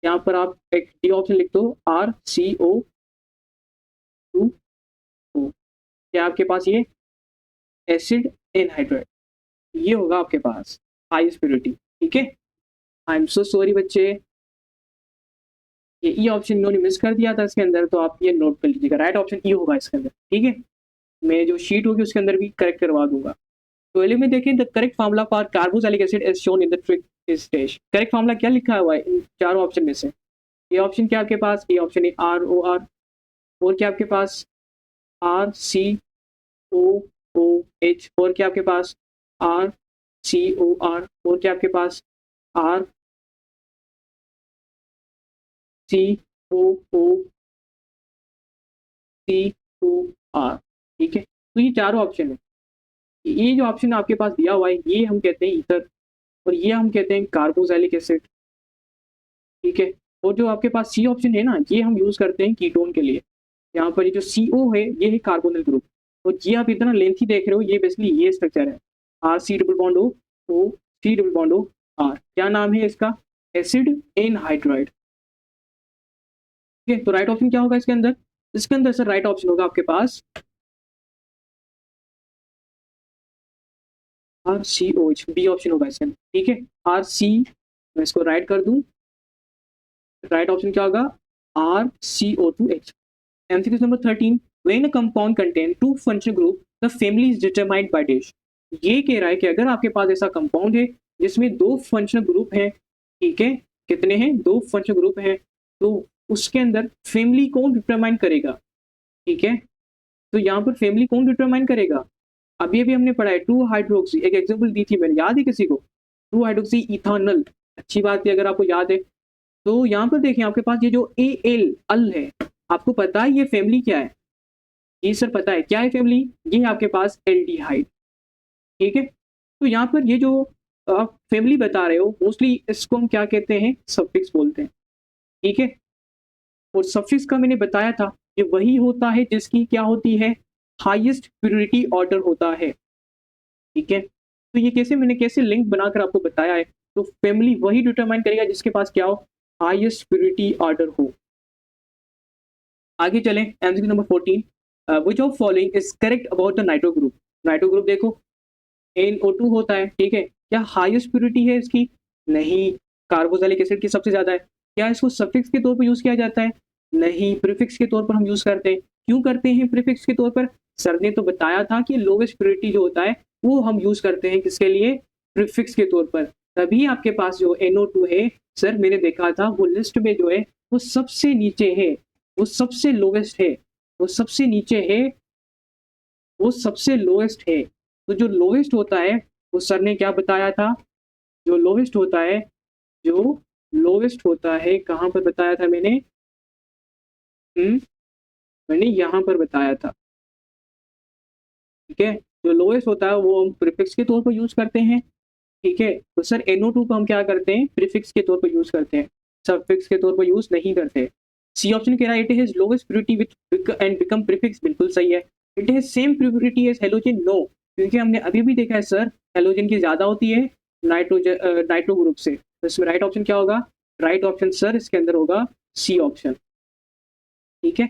Speaker 1: यहाँ पर आप एक डी ऑप्शन लिख दो, RCO2O, क्या आपके पास ये एसिड एनहाइड्राइड, ये होगा आपके पास हाईएस्ट प्योरिटी। ठीक है, आई एम सो सॉरी बच्चे, ये ई ऑप्शन इन्होंने मिस कर दिया था इसके अंदर, तो आप ये नोट कर लीजिएगा, राइट ऑप्शन ई होगा इसके अंदर। ठीक है, मैं जो शीट होगी उसके अंदर भी करेक्ट करवा दूंगा। तो एलिमेंट में देखें, the correct formula for carboxylic acid is shown in the trick stage. Correct formula क्या लिखा हुआ है इन चारों ऑप्शन में से? ये ऑप्शन क्या आपके पास, ये ऑप्शन है ROR, और क्या आपके पास RCOOH, और क्या आपके पास RCOR, और क्या आपके पास RCOOC2R। ठीक है, तो ये चारों ऑप्शन है। ये जो ऑप्शन आपके पास दिया हुआ है ये हम कहते हैं ईथर, और ये हम कहते हैं कार्बोक्सिलिक एसिड। ठीक है, और जो आपके पास सी ऑप्शन है ना, ये हम यूज करते हैं कीटोन के लिए। यहाँ पर ये जो CO है ये है कार्बोनिल ग्रुप, और ये आप इतना लेंथी देख रहे हो, ये बेसिकली ये स्ट्रक्चर है, RC double bond O, C double bond O R। क्या नाम है इसका? Acid anhydride. ठीक है, तो राइट ऑप्शन क्या होगा इसके अंदर? इसके अंदर सर राइट ऑप्शन होगा आपके पास RCOH, बी ऑप्शन होगा इसके अंदर। ठीक है, RC, मैं इसको राइट कर दूं, राइट ऑप्शन क्या होगा? RCO2H। MCQ number 13, when a compound contain two functional group the family is determined by dash। ये कह रहा है कि अगर आपके पास ऐसा कंपाउंड है जिसमें दो फंक्शनल ग्रुप हैं, ठीक है, कितने हैं? दो फंक्शनल ग्रुप हैं, तो उसके अंदर फैमिली कौन डिटरमाइन करेगा? ठीक है, तो यहाँ पर फैमिली कौन डिटरमाइन करेगा? अभी अभी हमने पढ़ा है 2 हाइड्रोक्सी, एक एग्जांपल दी थी मैंने, याद है किसी को? 2 हाइड्रोक्सी इथानल, अच्छी बात है अगर आपको याद है। तो यहाँ पर देखें आपके पास ये जो अल है, आपको पता है ये फैमिली क्या है? ये सर पता है क्या है फैमिली? ये है आपके पास एल्डिहाइड। ठीक है, तो यहाँ पर ये जो आप फैमिली बता रहे हो, मोस्टली इसको हम क्या कहते हैं? सफिक्स बोलते हैं। ठीक है, और सफिक्स का मैंने बताया था, ये वही होता है जिसकी क्या होती है? हाईएस्ट प्योरिटी ऑर्डर होता है। ठीक है, तो ये कैसे, मैंने कैसे लिंक बनाकर आपको बताया है। तो फैमिली वही डिटरमाइन करेगा जिसके पास क्या हो? हाईएस्ट प्योरिटी ऑर्डर हो। आगे चलें, MCQ number 14, which of following is correct about the nitro group. Nitro group देखो NO2 होता है, ठीक है, क्या हाईएस्ट प्योरिटी है इसकी? नहीं। कार्बोक्सिलिक एसिड की सबसे ज्यादा है। क्या इसको सफिक्स के तौर पर यूज किया जाता है? नहीं, प्रीफिक्स के तौर पर हम यूज करते हैं। क्यों करते हैं प्रीफिक्स के तौर पर? सर ने तो बताया था कि लोवेस्ट प्योरिटी जो होता है वो हम यूज करते हैं किसके लिए? प्रीफिक्स के तौर पर। तभी आपके पास जो NO2 है, सर मैंने देखा था वो लिस्ट में जो है वो सबसे नीचे है, वो सबसे लोवेस्ट है, वो सबसे नीचे है, वो सबसे लोएस्ट है। तो जो लोएस्ट होता है वो सर ने क्या बताया था? जो लोएस्ट होता है, जो लोएस्ट होता है, कहाँ पर बताया था मैंने? मैंने यहाँ पर बताया था। ठीक है, जो लोएस्ट होता है वो हम प्रीफिक्स के तौर पर यूज करते हैं। ठीक है, तो सर NO2 को हम क्या करते हैं? प्रीफिक्स के तौर पर यूज करते हैं, सफिक्स के तौर पर यूज नहीं करते। सी ऑप्शन कह रहा है it has lowest purity with and become prefix, बिल्कुल सही है। It has same purity as halogen, no, क्योंकि हमने अभी भी देखा है सर हेलोजन की ज्यादा होती है नाइट्रो ग्रुप से। तो इसमें राइट ऑप्शन क्या होगा? राइट ऑप्शन सर इसके अंदर होगा सी ऑप्शन। ठीक है,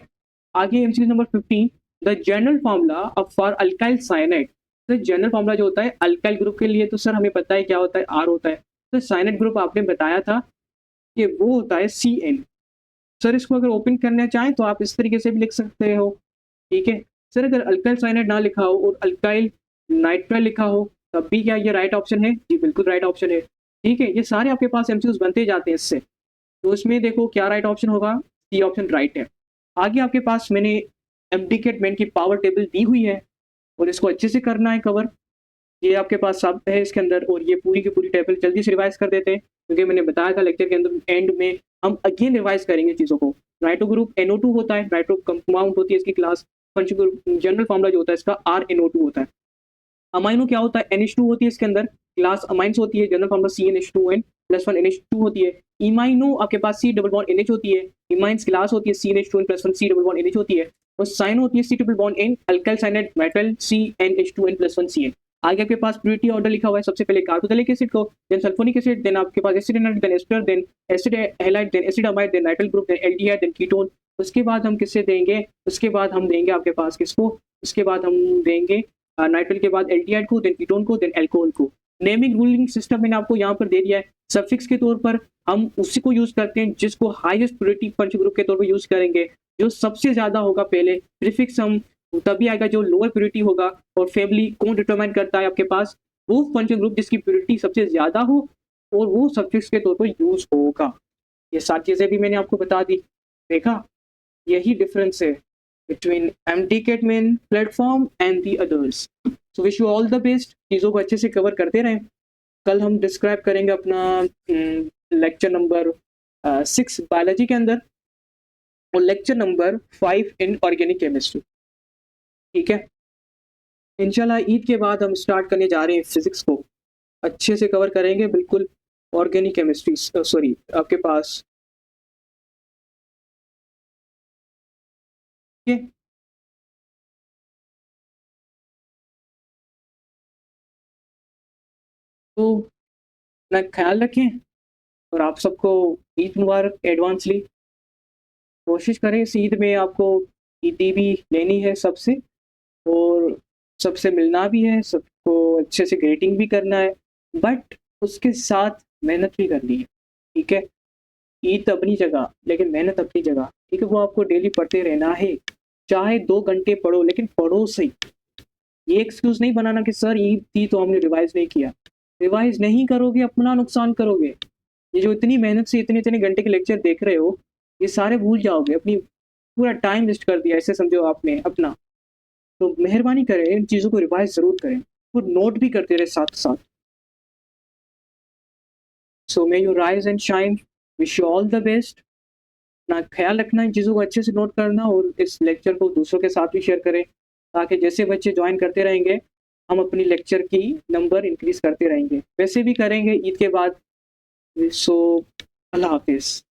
Speaker 1: आगे MCQ number 15, the general formula of for alkyl cyanide. तो जनरल फार्मूला जो होता है अल्काइल ग्रुप के लिए, तो सर हमें पता है क्या होता है? R होता है। तो साइनाइड ग्रुप आपने बताया था कि वो होता है CN। सर इसको अगर ओपन करना चाहें तो आप इस तरीके से भी लिख सकते हो, ठीक है। सर अगर अल्काइल साइनाइड ना लिखा हो और अल्काइल नाइट्राइल लिखा हो तब भी क्या ये राइट ऑप्शन है? जी बिल्कुल राइट ऑप्शन है, ठीक है। ये सारे आपके पास एमसीक्यूज बनते जाते हैं इससे, तो इसमें देखो क्या राइट ऑप्शन होगा, सी ऑप्शन राइट है। आगे आपके पास मैंने एमडीकेट की पावर टेबल दी हुई है और इसको अच्छे से करना है कवर। ये आपके पास सब है इसके अंदर, और ये पूरी की पूरी टेबल जल्दी से रिवाइज कर देते हैं क्योंकि मैंने बताया था लेक्चर के अंदर एंड में हम अगेन रिवाइज करेंगे चीज़ों को। नाइट्रो ग्रुप NO2 होता है, नाइट्रो कंपाउंड होती है इसकी क्लास, जनरल फॉर्मूला जो होता है इसका RNO2 होता है। अमाइनो क्या होता है? NH2 होती है इसके अंदर, क्लास अमाइंस होती है, जनरल फॉर्मूला CnH2n+1 NH2 होती है। इमाइनो आपके पास C डबल बॉन्ड NH होती है, इमाइंस क्लास होती है CnH2n+1 C double bond NH होती है, और साइन होती है C triple bond N, alkyl cyanide metal CnH2n+1 Cn। आगे आपके पास प्यूरिटी ऑर्डर लिखा हुआ है, सबसे पहले कार्बोक्सिलिक एसिड को, देन सल्फोनिक एसिड, देन आपके पास acid anhydride, then ester, then acid halide, then acid amide, then nitrile group, then aldehyde, then ketone. उसके बाद हम किससे देंगे? उसके बाद हम देंगे आपके पास किसको? उसके बाद हम देंगे नाइट्राइल के बाद एल्डिहाइड को, देन कीटोन को, देन एल्कोहल को। नेमिंग रूलिंग सिस्टम मैंने आपको यहाँ पर दे दिया है। सफिक्स के तौर पर हम उसी को यूज करते हैं जिसको हाईएस्ट प्योरिटी पंच ग्रुप के तौर पर यूज करेंगे, जो सबसे ज्यादा होगा पहले। प्रीफिक्स हम तभी आएगा जो लोअर प्योरिटी होगा, और फैमिली कौन डिटरमाइन करता है आपके पास? वो फंक्शन ग्रुप जिसकी प्योरिटी सबसे ज्यादा हो और वो सफिक्स के तौर पर यूज होगा। ये सारी चीजें भी मैंने आपको बता दी, देखा? यही डिफरेंस है between MDCAT platform and the others. So wish you all the best, चीज़ों को अच्छे से कवर करते रहें। कल हम डिस्क्राइब करेंगे अपना लेक्चर नंबर 6 बायोलॉजी के अंदर और lecture number 5 in organic chemistry, ठीक है। इंशाल्लाह ईद के बाद हम स्टार्ट करने जा रहे हैं फिजिक्स को, अच्छे से कवर करेंगे बिल्कुल। ऑर्गेनिक केमिस्ट्री सॉरी आपके पास, ठीक है। तो अपना ख्याल रखें और आप सबको ईद मुबारक एडवांसली। कोशिश करें इस ईद में आपको ईदी भी लेनी है सबसे, और सबसे मिलना भी है, सबको अच्छे से ग्रीटिंग भी करना है, बट उसके साथ मेहनत भी करनी है, ठीक है। ईद अपनी जगह लेकिन मेहनत अपनी जगह, ठीक है। वो आपको डेली पढ़ते रहना है, चाहे 2 घंटे पढ़ो लेकिन पढ़ो सही। ये एक्सक्यूज नहीं बनाना कि सर ईद थी तो हमने रिवाइज नहीं किया। रिवाइज नहीं करोगे अपना नुकसान करोगे। ये जो इतनी मेहनत से इतने इतने घंटे के लेक्चर देख रहे हो, ये सारे भूल जाओगे, अपनी पूरा टाइम वेस्ट कर दिया ऐसे समझो आपने अपना। तो मेहरबानी करें इन चीज़ों को रिवाइज ज़रूर करें, और नोट भी करते रहे साथ साथ। So may you rise and shine, wish you all the best. अपना ख्याल रखना, इन चीज़ों को अच्छे से नोट करना, और इस लेक्चर को दूसरों के साथ भी शेयर करें, ताकि जैसे बच्चे ज्वाइन करते रहेंगे हम अपनी लेक्चर की नंबर इंक्रीज करते रहेंगे, वैसे भी करेंगे ईद के बाद। सो अल्लाह हाफिज़।